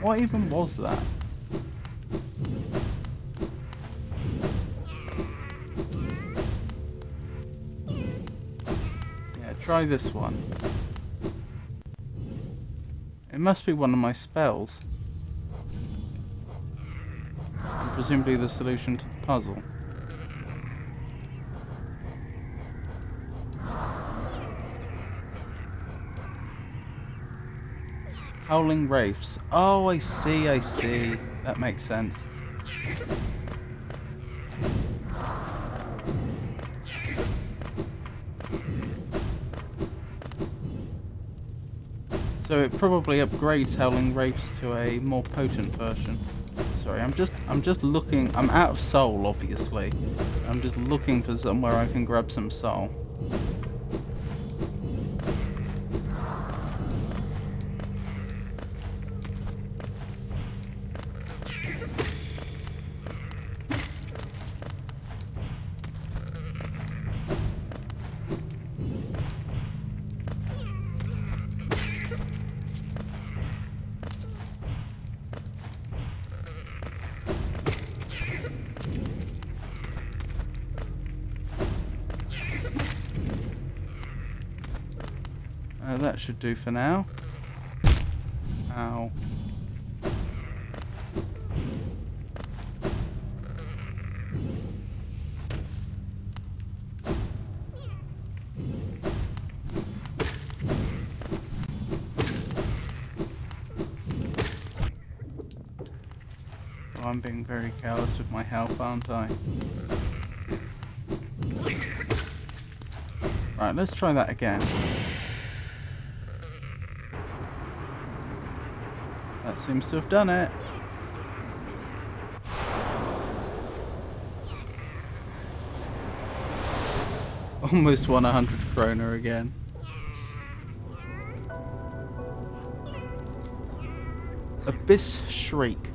Speaker 1: What even was that? Try this one. It must be one of my spells. And presumably the solution to the puzzle. Howling Wraiths. Oh, I see, I see. That makes sense. So it probably upgrades Howling Wraiths to a more potent version. Sorry, I'm just looking. I'm out of soul, obviously. I'm just looking for somewhere I can grab some soul. That should do for now. Ow. Oh, I'm being very careless with my health, aren't I? Right, let's try that again. That seems to have done it. Almost won 100 kroner again. Abyss Shriek.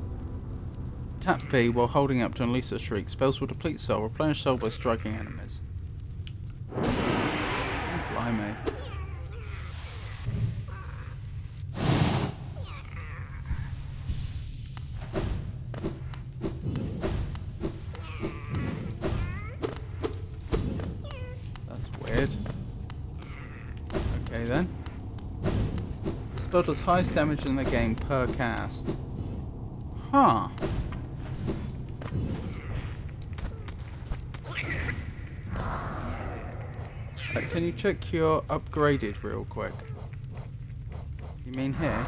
Speaker 1: Tap B while holding up to unleash a shriek. Spells will deplete soul, replenish soul by striking enemies. Oh, blimey. Okay then. The spell does highest damage in the game per cast. Huh. Can you check your upgraded real quick? You mean here?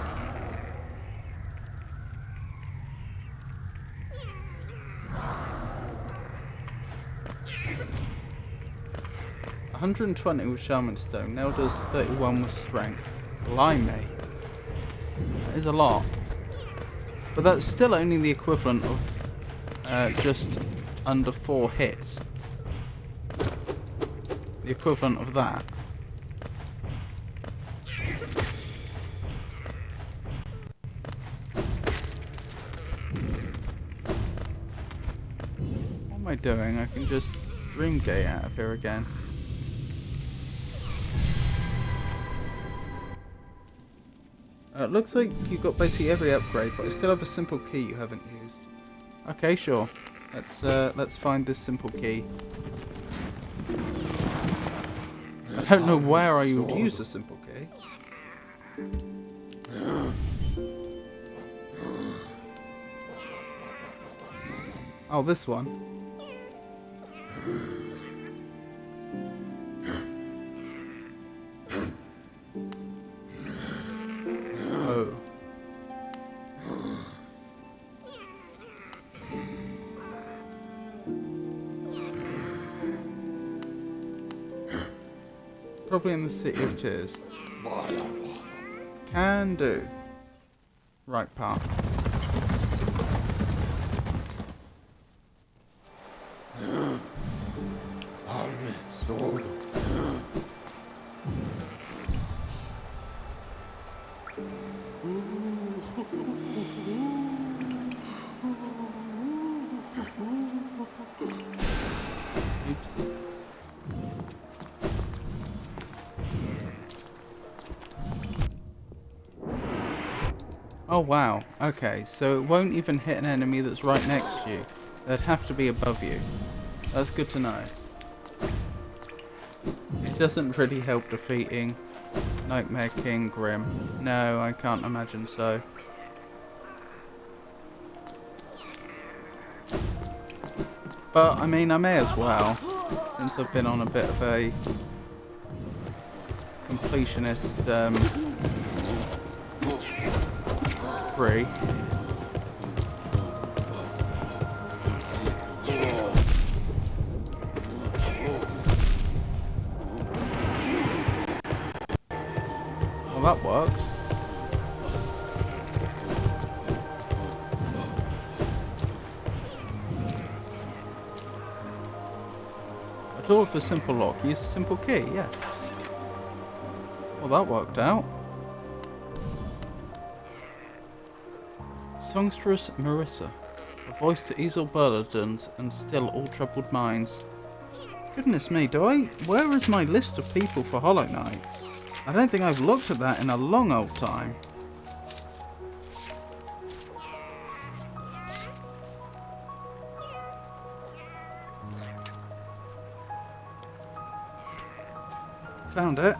Speaker 1: 120 with Shaman Stone. Now does 31 with Strength. Blimey. That is a lot. But that's still only the equivalent of just under 4 hits. The equivalent of that. What am I doing? I can just Dream Gate out of here again. It looks like you've got basically every upgrade, but I still have a simple key you haven't used. Okay, sure. Let's find this simple key. I don't know where I would use a simple key. Oh, this one. Oh. Probably in the City of Tears. Can do. Right path. Oops. Oh wow, okay, so it won't even hit an enemy that's right next to you. They'd have to be above you. That's good to know. It doesn't really help defeating Nightmare King Grimm. No, I can't imagine so. But, I mean, I may as well, since I've been on a bit of a completionist spree. Well, that works. A door with a simple lock. Use a simple key, yes. Well, that worked out. Songstress Marissa. A voice to ease all burdens and still all troubled minds. Goodness me, where is my list of people for Hollow Knight? I don't think I've looked at that in a long old time. Found it.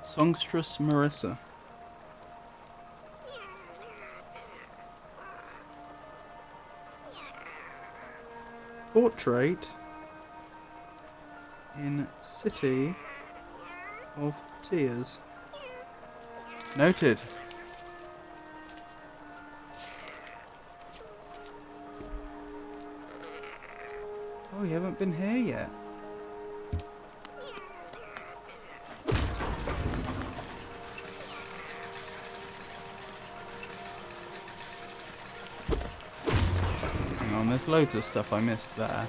Speaker 1: Songstress Marissa. Portrait in City of Tears. Noted. Oh, you haven't been here yet. Hang on, there's loads of stuff I missed there.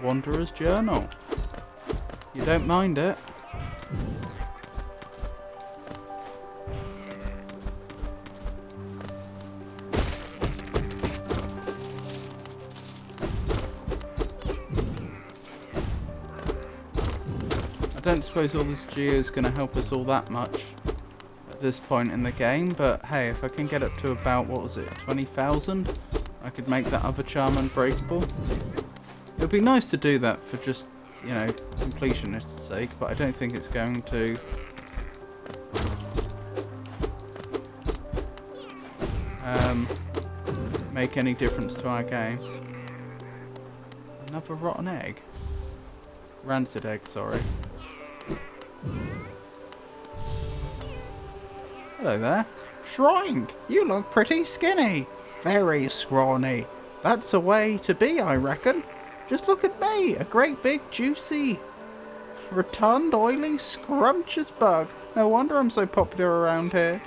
Speaker 1: Wanderer's Journal. You don't mind it? I don't suppose all this geo is going to help us all that much at this point in the game, but hey, if I can get up to about, what was it, 20,000, I could make that other charm unbreakable. It would be nice to do that for just, you know, completionist's sake, but I don't think it's going to. make any difference to our game. Another rotten egg. Rancid egg, sorry. Hello there. Shrike, you look pretty skinny. Very scrawny. That's a way to be, I reckon. Just look at me, a great big juicy, rotund, oily, scrumptious bug. No wonder I'm so popular around here.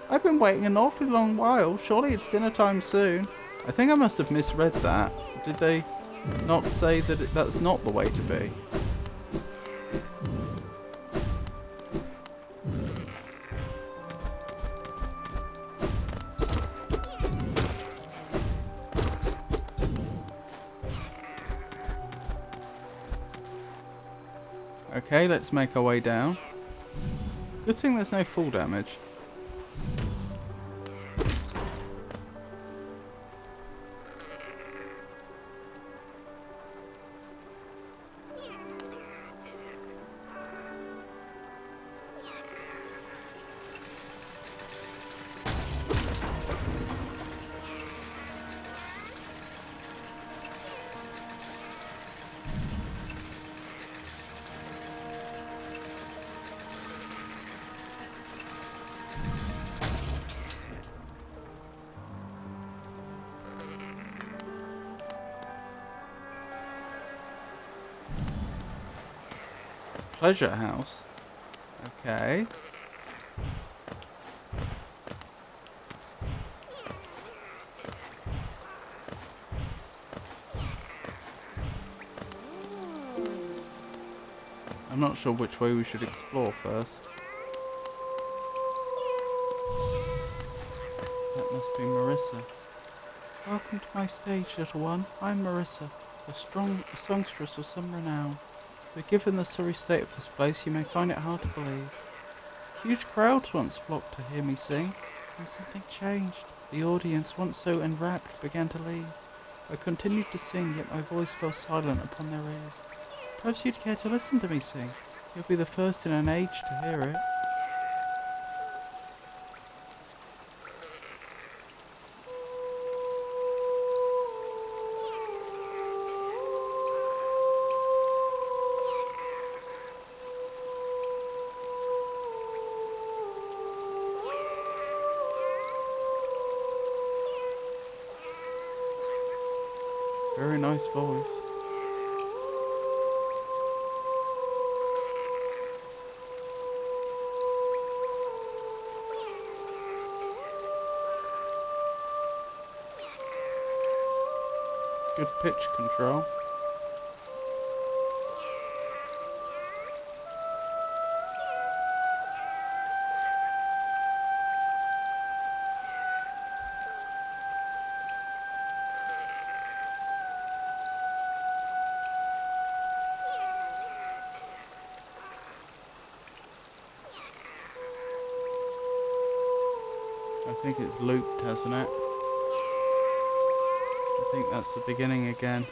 Speaker 1: I've been waiting an awfully long while. Surely it's dinner time soon. I think I must have misread that. Did they not say that that's not the way to be? Okay, let's make our way down. Good thing there's no fall damage. Pleasure house. Okay. I'm not sure which way we should explore first. That must be Marissa. Welcome to my stage, little one. I'm Marissa, a songstress of some renown. But given the sorry state of this place, you may find it hard to believe. Huge crowds once flocked to hear me sing, and something changed. The audience, once so enwrapped, began to leave. I continued to sing, yet my voice fell silent upon their ears. Perhaps you'd care to listen to me sing. You'll be the first in an age to hear it. Very nice voice. Good pitch control. I think it's looped, hasn't it? I think that's the beginning again.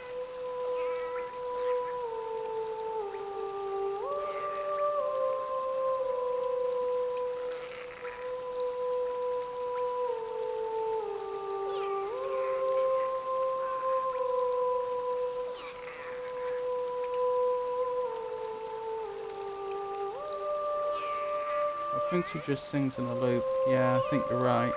Speaker 1: I think she just sings in a loop. Yeah, I think you're right.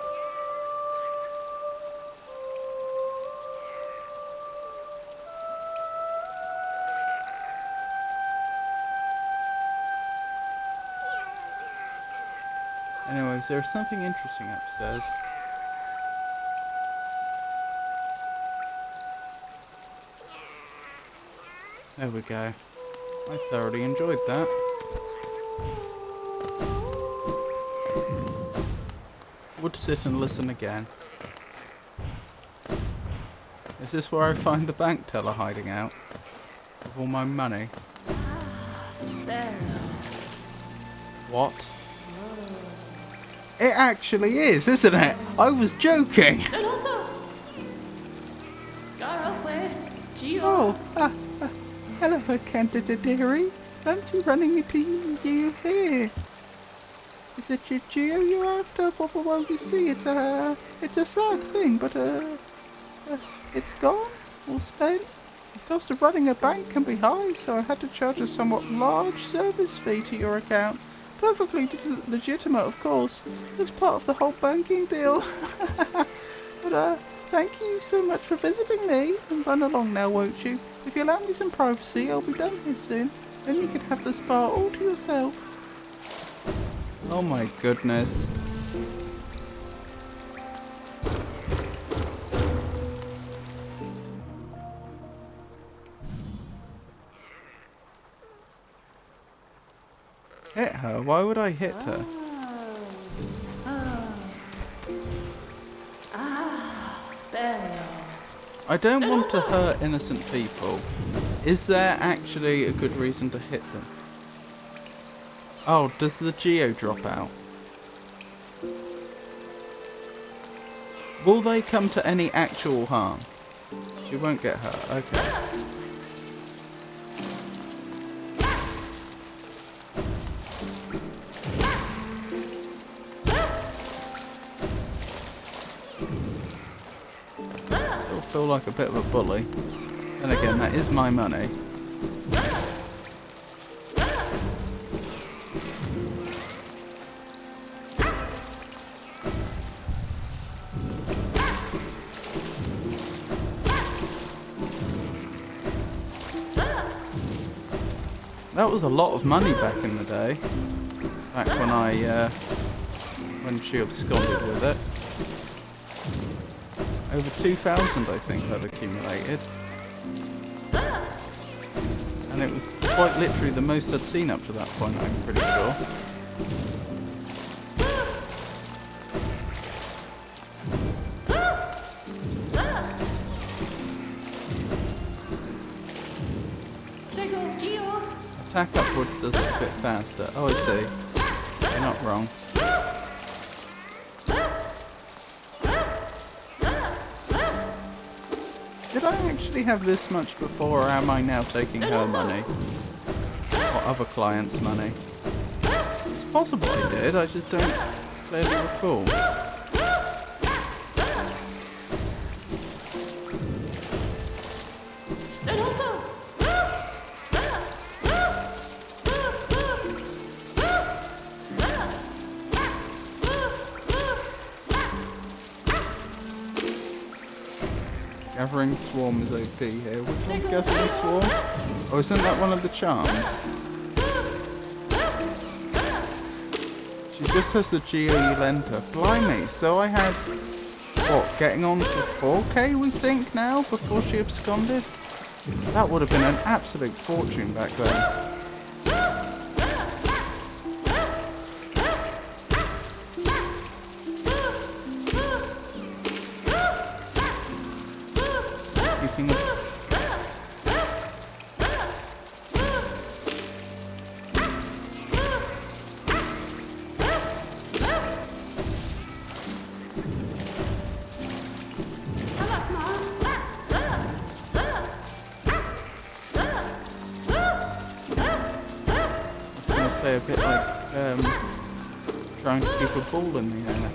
Speaker 1: Anyways, there's something interesting upstairs. There we go. I thoroughly enjoyed that. Would sit and listen again. Is this where I find the bank teller hiding out? With all my money? What? It actually is, isn't it? I was joking. Oh, hello, Candidatery. Fancy running into you here. Is it your Geo you're after? Well, you see, it's a sad thing, but it's gone or spent. The cost of running a bank can be high, so I had to charge a somewhat large service fee to your account. Perfectly legitimate, of course. It's part of the whole banking deal. But thank you so much for visiting me. And run along now, won't you? If you allow me some privacy, I'll be done here soon. Then you can have the spa all to yourself. Oh my goodness. Hit her? Why would I hit her?
Speaker 2: There.
Speaker 1: I don't want to hurt innocent people. Is there actually a good reason to hit them? Oh, does the Geo drop out? Will they come to any actual harm? She won't get hurt, okay. Still feel like a bit of a bully. And again, that is my money. That was a lot of money back in the day. Back when she absconded with it. Over 2,000 I think I'd accumulated. And it was quite literally the most I'd seen up to that point, I'm pretty sure. Attack upwards does it a bit faster. Oh, I see. You're not wrong. Did I actually have this much before, or am I now taking her money? Or other clients' money? It's possible I did, I just don't clearly recall. Gathering Swarm is OP here. Which one's Gathering Swarm? Oh, isn't that one of the charms? She just has the Geo you lent her. Blimey, so I had, what, getting on to 4k we think now, before she absconded? That would have been an absolute fortune back then. A bit like trying to keep a ball in the air.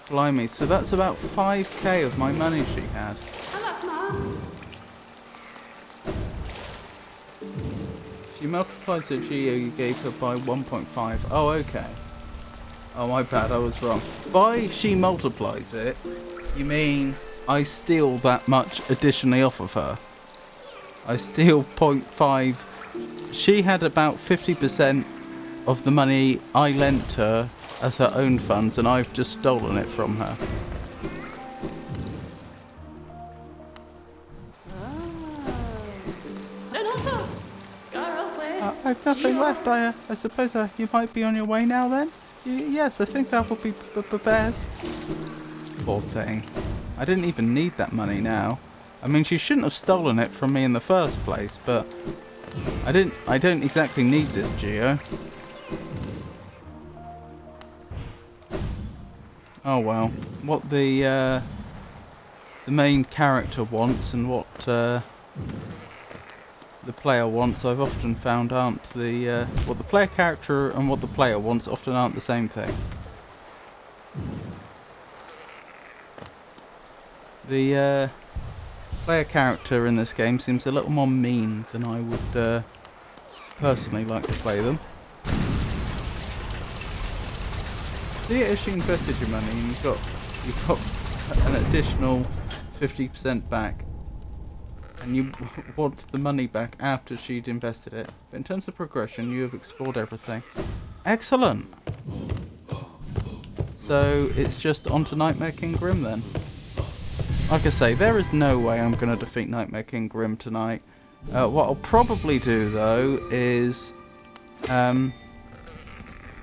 Speaker 1: Blimey, so that's about 5k of my money she had. She multiplies the Geo you gave her by 1.5. Oh, okay. Oh, my bad, I was wrong. By she multiplies it, you mean I steal that much additionally off of her. I steal 0.5. She had about 50% of the money I lent her as her own funds, and I've just stolen it from her. I've nothing left. I suppose you might be on your way now then? Yes, I think that would be the best. Poor thing. I didn't even need that money now. I mean, she shouldn't have stolen it from me in the first place, but I don't exactly need this Geo. Oh well. What the main character wants and what the player wants, I've often found aren't the what the player character and what the player wants often aren't the same thing. The player character in this game seems a little more mean than I would personally like to play them. See, as she invested your money, and you've got an additional 50% back, and you want the money back after she'd invested it. But in terms of progression, you have explored everything. Excellent. So it's just on to Nightmare King Grimm then. Like I say, there is no way I'm going to defeat Nightmare King Grimm tonight. What I'll probably do though is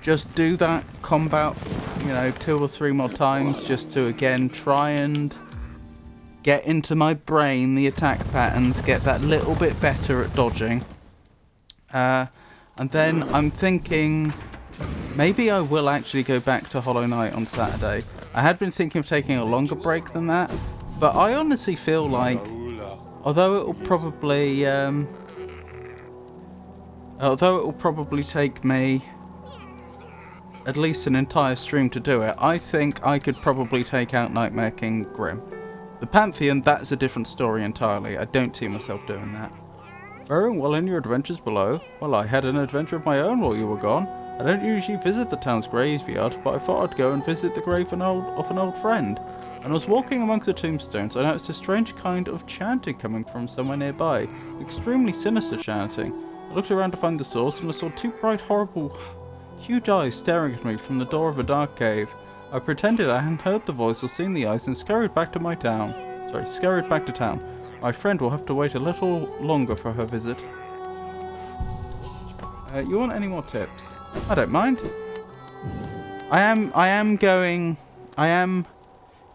Speaker 1: just do that combat, 2 or 3 more times, just to again try and get into my brain the attack patterns, get that little bit better at dodging. And then I'm thinking maybe I will actually go back to Hollow Knight on Saturday. I had been thinking of taking a longer break than that, but I honestly feel like, although it will probably take me at least an entire stream to do it, I think I could probably take out Nightmare King Grimm. The Pantheon, that's a different story entirely. I don't see myself doing that. Very well in your adventures below. Well, I had an adventure of my own while you were gone. I don't usually visit the town's graveyard, but I thought I'd go and visit the grave of an old friend. And I was walking amongst the tombstones, I noticed a strange kind of chanting coming from somewhere nearby. Extremely sinister chanting. I looked around to find the source, and I saw 2 bright, horrible, huge eyes staring at me from the door of a dark cave. I pretended I hadn't heard the voice or seen the eyes and scurried back to town. My friend will have to wait a little longer for her visit. You want any more tips? I don't mind.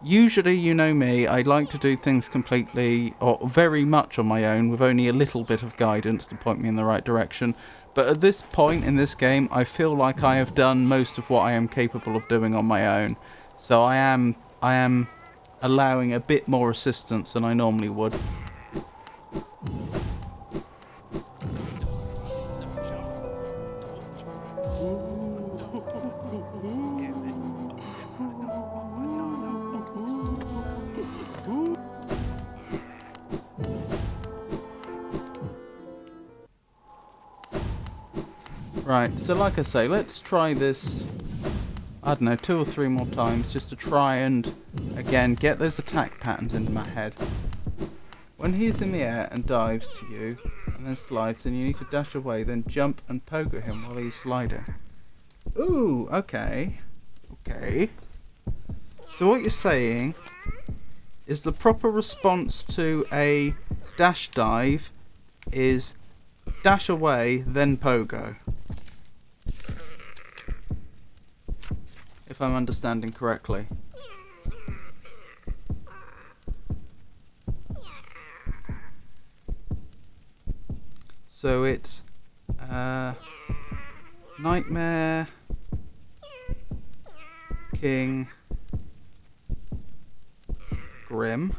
Speaker 1: Usually, you know me, I like to do things completely, or very much on my own, with only a little bit of guidance to point me in the right direction. But at this point in this game, I feel like I have done most of what I am capable of doing on my own. So I am allowing a bit more assistance than I normally would. Right, so like I say, let's try this, I don't know, 2 or 3 more times, just to try and, again, get those attack patterns into my head. When he's in the air and dives to you, and then slides, and you need to dash away, then jump and poke at him while he's sliding. Ooh, okay. Okay. So what you're saying is the proper response to a dash dive is dash away, then pogo. If I'm understanding correctly. So it's Nightmare King Grimm,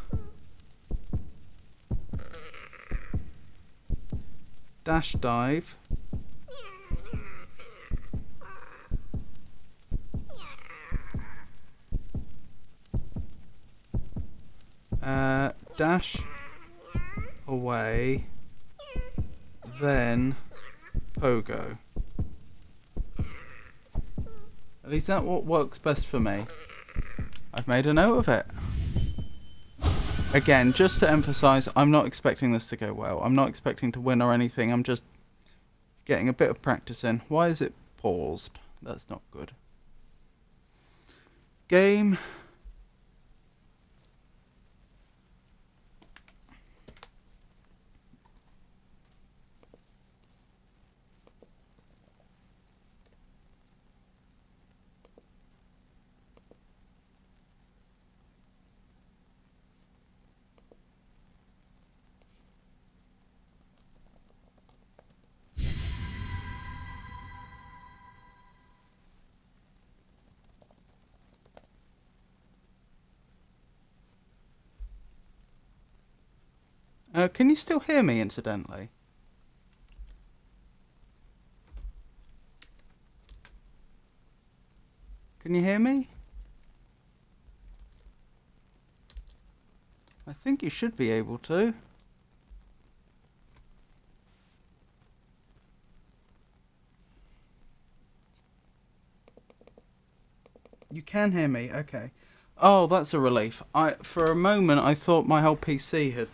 Speaker 1: dash dive, dash away, then pogo. At least that's what works best for me. I've made a note of it. Again, just to emphasize, I'm not expecting this to go well. I'm not expecting to win or anything. I'm just getting a bit of practice in. Why is it paused? That's not good. Game. Can you still hear me, incidentally? Can you hear me? I think you should be able to. You can hear me, okay. Oh, that's a relief. For a moment, I thought my whole PC had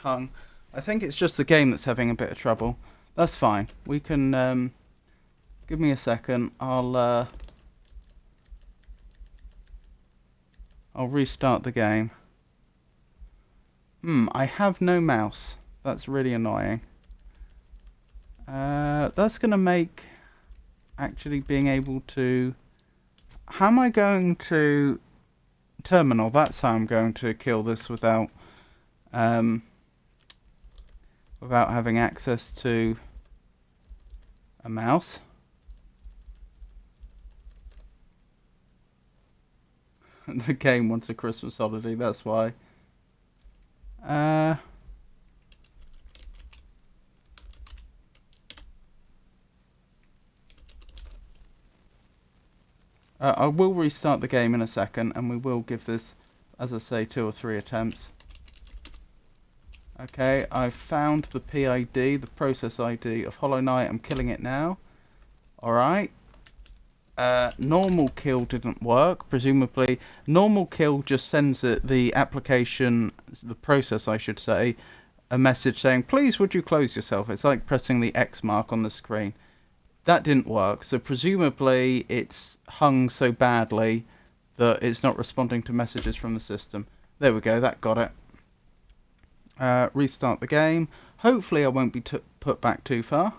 Speaker 1: hung. I think it's just the game that's having a bit of trouble. That's fine. We can... give me a second. I'll restart the game. I have no mouse. That's really annoying. That's going to make actually being able to... How am I going to... Terminal, that's how I'm going to kill this without having access to a mouse. The game wants a Christmas holiday, that's why. I will restart the game in a second, and we will give this, as I say, 2 or 3 attempts. Okay, I've found the PID, the process ID of Hollow Knight. I'm killing it now. Alright. Normal kill didn't work, presumably. Normal kill just sends it, the application, the process I should say, a message saying, please would you close yourself. It's like pressing the X mark on the screen. That didn't work, so presumably it's hung so badly that it's not responding to messages from the system. There we go, that got it. Restart the game. Hopefully I won't be put back too far.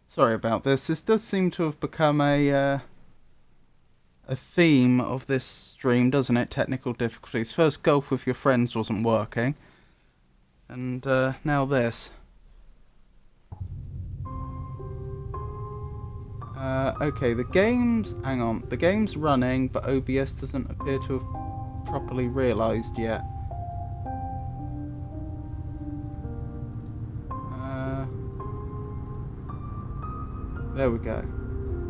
Speaker 1: Sorry about this. This does seem to have become a theme of this stream, doesn't it? Technical difficulties. First, golf with your friends wasn't working. And now this. Okay, the game's... Hang on. The game's running, but OBS doesn't appear to have properly realised yet. There we go.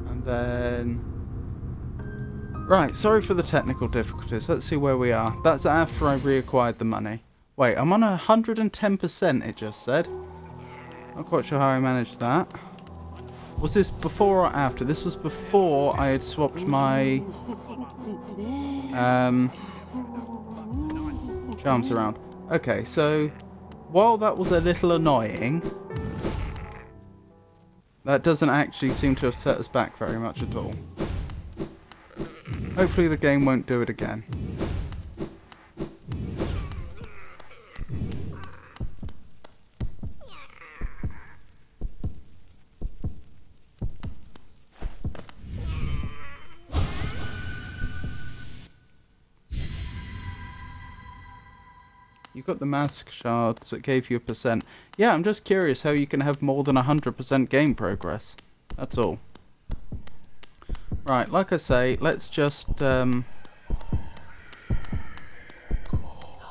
Speaker 1: And then... Right, sorry for the technical difficulties. Let's see where we are. That's after I reacquired the money. Wait, I'm on 110%, it just said. Not quite sure how I managed that. Was this before or after? This was before I had swapped my charms around. Okay, so while that was a little annoying, that doesn't actually seem to have set us back very much at all. Hopefully the game won't do it again. You got the mask shards that gave you a %. Yeah, I'm just curious how you can have more than 100% game progress. That's all. Right, like I say, let's just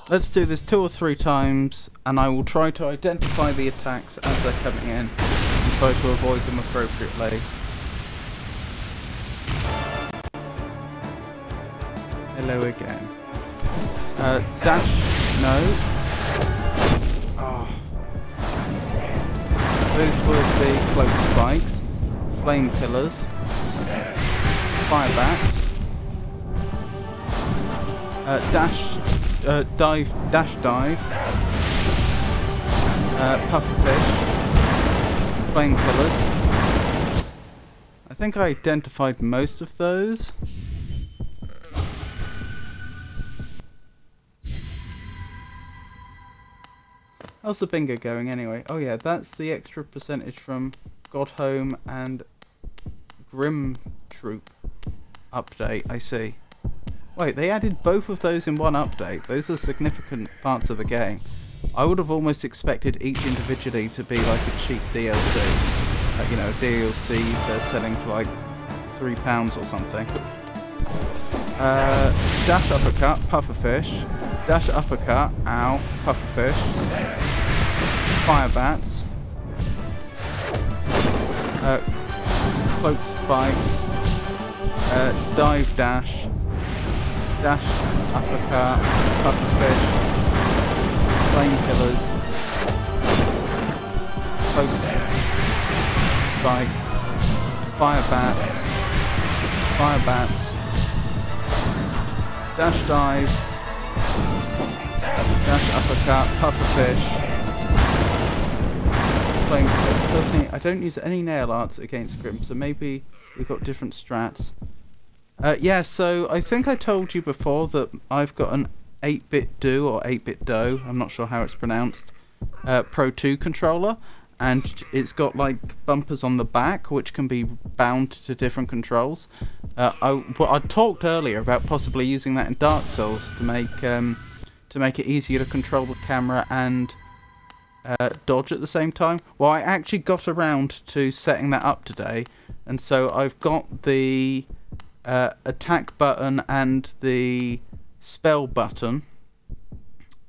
Speaker 1: let's do this 2 or 3 times, and I will try to identify the attacks as they're coming in and try to avoid them appropriately. Hello again. Dash. No. Oh. Those were the cloak spikes, flame pillars, fire bats, dive, pufferfish, flame pillars. I think I identified most of those. How's the bingo going anyway? Oh yeah, that's the extra percentage from Godhome and Grimm Troop update, I see. Wait, they added both of those in one update. Those are significant parts of the game. I would have almost expected each individually to be like a cheap DLC. Like, you know, DLC they're selling for like £3 or something. Dash uppercut, pufferfish. Dash uppercut, ow, pufferfish. Fire bats. Cloak spikes. Dive dash. Dash uppercut. Pufferfish. Flame killers. Focus spikes. Fire bats. Fire bats. Dash dive. Dash uppercut. Pufferfish. Flame killers. Personally, I don't use any nail arts against Grimm, so maybe we've got different strats. Yeah, so I think I told you before that I've got an 8-bit do or 8-bit do, I'm not sure how it's pronounced, Pro 2 controller, and it's got like bumpers on the back which can be bound to different controls. I talked earlier about possibly using that in Dark Souls to make it easier to control the camera and dodge at the same time. Well, I actually got around to setting that up today, and so I've got the attack button and the spell button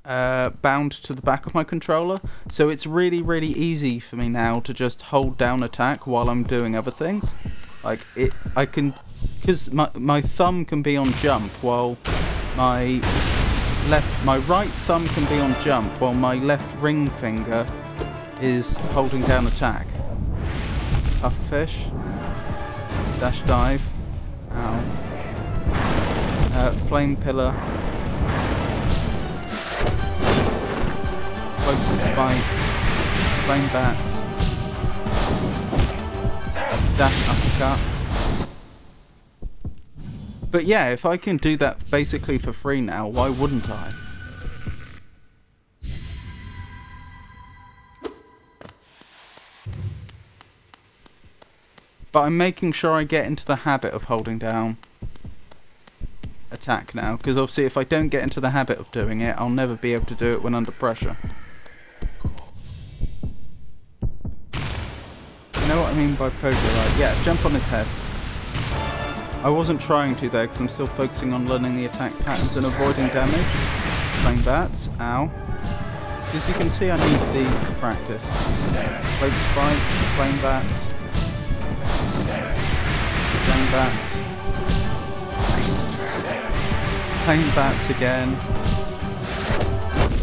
Speaker 1: bound to the back of my controller, so it's really easy for me now to just hold down attack while I'm doing other things. Like I can, because my thumb can be on jump while my right thumb can be on jump while my left ring finger is holding down attack. Pufferfish. Dash dive. Ow. Flame pillar. Focus spikes. Flame bats. Dash uppercut. But yeah, if I can do that basically for free now, why wouldn't I? But I'm making sure I get into the habit of holding down attack now, because obviously if I don't get into the habit of doing it, I'll never be able to do it when under pressure. You know what I mean by poker, right? Yeah, jump on his head. I wasn't trying to there because I'm still focusing on learning the attack patterns and avoiding damage. Flame bats, ow. As you can see, I need the practice. Flame spikes, flame bats. Flame bats. Flame bats again.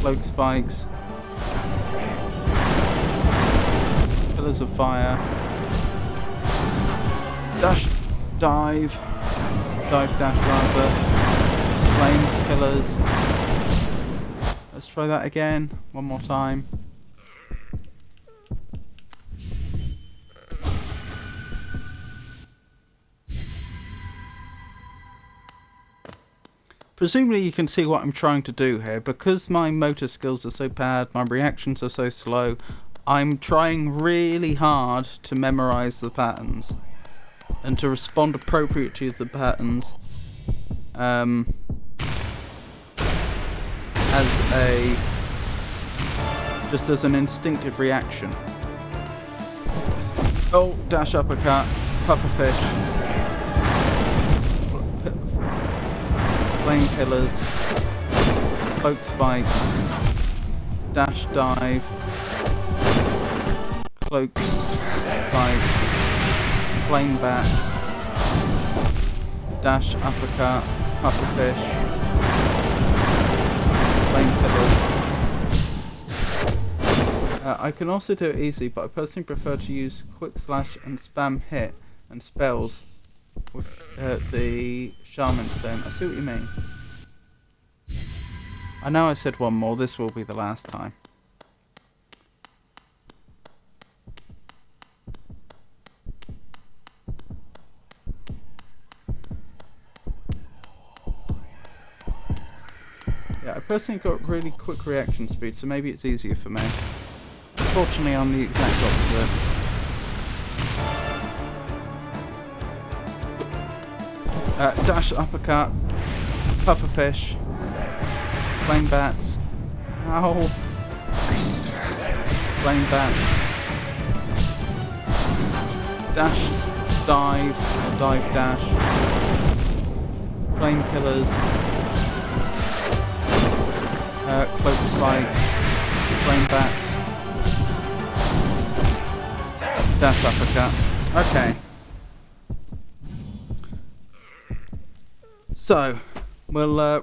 Speaker 1: Cloak spikes. Pillars of fire. Dash, dive. Dive dash rather. Flame pillars. Let's try that again. One more time. Presumably you can see what I'm trying to do here. Because my motor skills are so bad, my reactions are so slow, I'm trying really hard to memorize the patterns and to respond appropriately to the patterns just as an instinctive reaction. Oh, dash uppercut, pufferfish. Flame pillars, cloak spikes, dash dive, cloak spikes, flame bat, dash uppercut, pufferfish, flame pillars. I can also do it easy, but I personally prefer to use quick slash and spam hit and spells with the Shaman Stone. I see what you mean. I know I said one more, this will be the last time. Yeah, I personally got really quick reaction speed, so maybe it's easier for me. Unfortunately, I'm the exact opposite. Dash uppercut, pufferfish, flame bats, ow, flame bats, dash dive, or dive dash, flame pillars, cloak spikes, flame bats, dash uppercut. Okay. So, we'll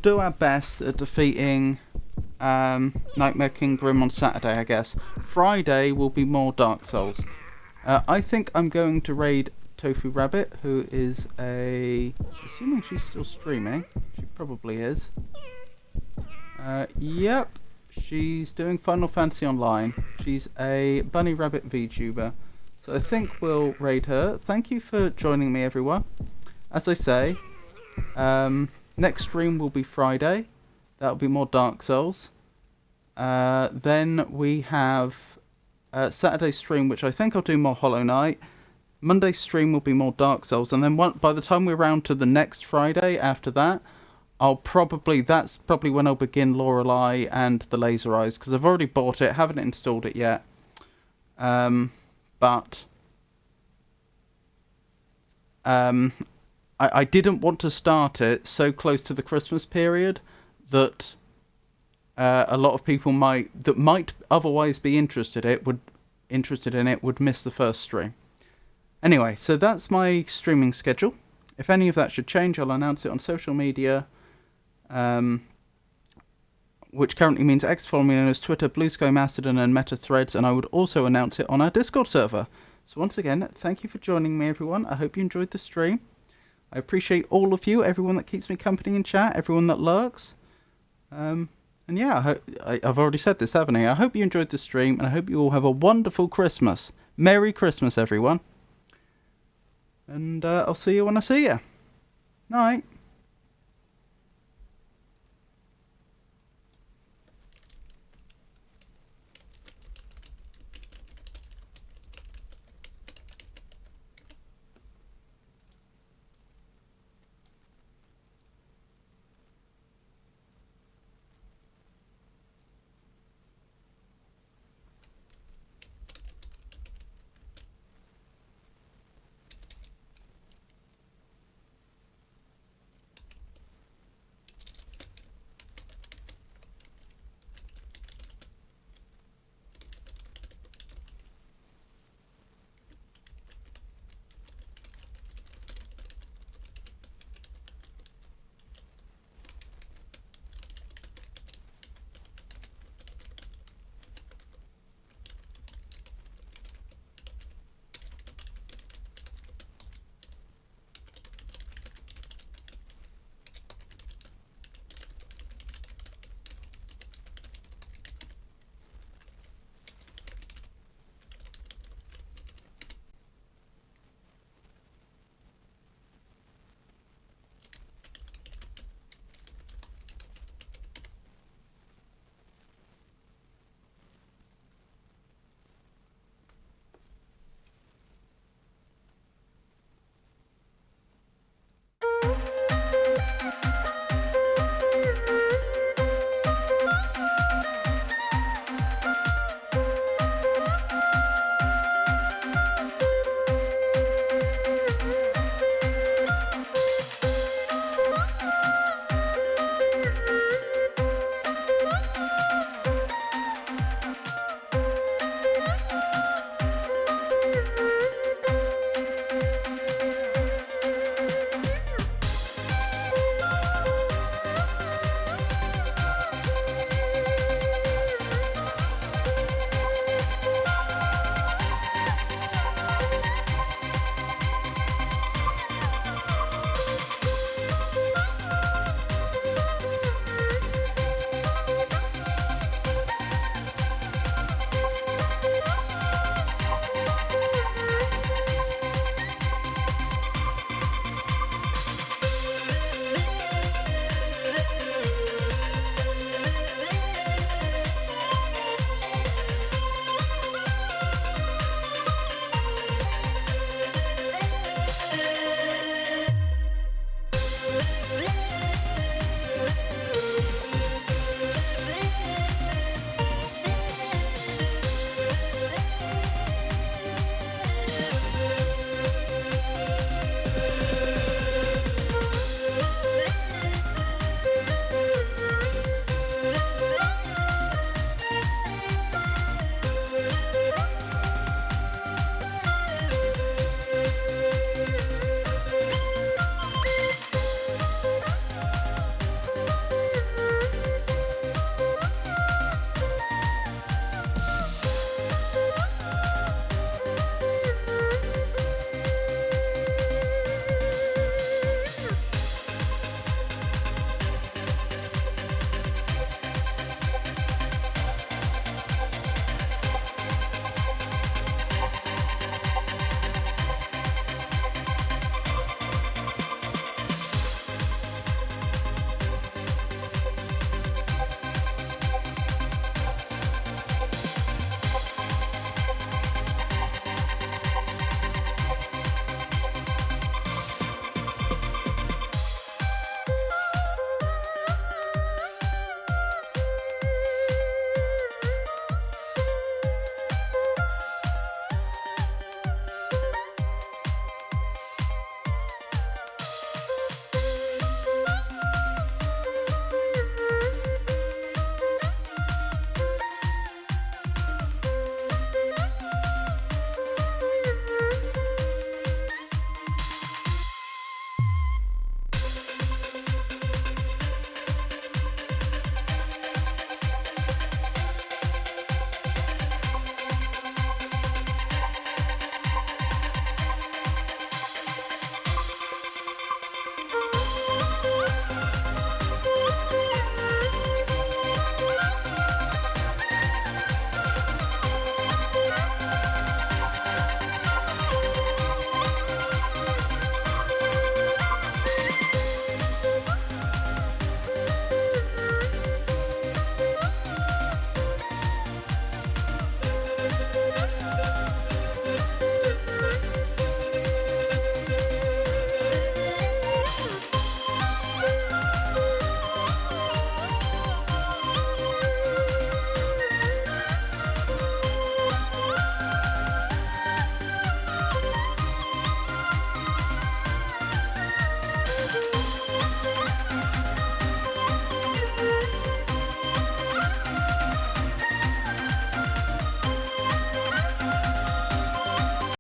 Speaker 1: do our best at defeating Nightmare King Grimm on Saturday, I guess. Friday will be more Dark Souls. I think I'm going to raid Tofu Rabbit, who is assuming she's still streaming. She probably is. Yep, she's doing Final Fantasy Online. She's a Bunny Rabbit VTuber. So I think we'll raid her. Thank you for joining me, everyone. As I say, next stream will be Friday. That'll be more Dark Souls. Then we have Saturday stream, which I think I'll do more Hollow Knight. Monday stream will be more Dark Souls, and then by the time we're round to the next Friday after that, that's probably when I'll begin Lorelei and the Laser Eyes, because I've already bought it, haven't installed it yet. But I didn't want to start it so close to the Christmas period that a lot of people might otherwise be interested in it would miss the first stream. Anyway, so that's my streaming schedule. If any of that should change, I'll announce it on social media, which currently means X, formerly known as Twitter, Blue Sky, Mastodon, and Meta Threads, and I would also announce it on our Discord server. So once again, thank you for joining me, everyone. I hope you enjoyed the stream. I appreciate all of you, everyone that keeps me company in chat, everyone that lurks. And yeah, I've already said this, haven't I? I hope you enjoyed the stream, and I hope you all have a wonderful Christmas. Merry Christmas, everyone. And I'll see you when I see you. Night.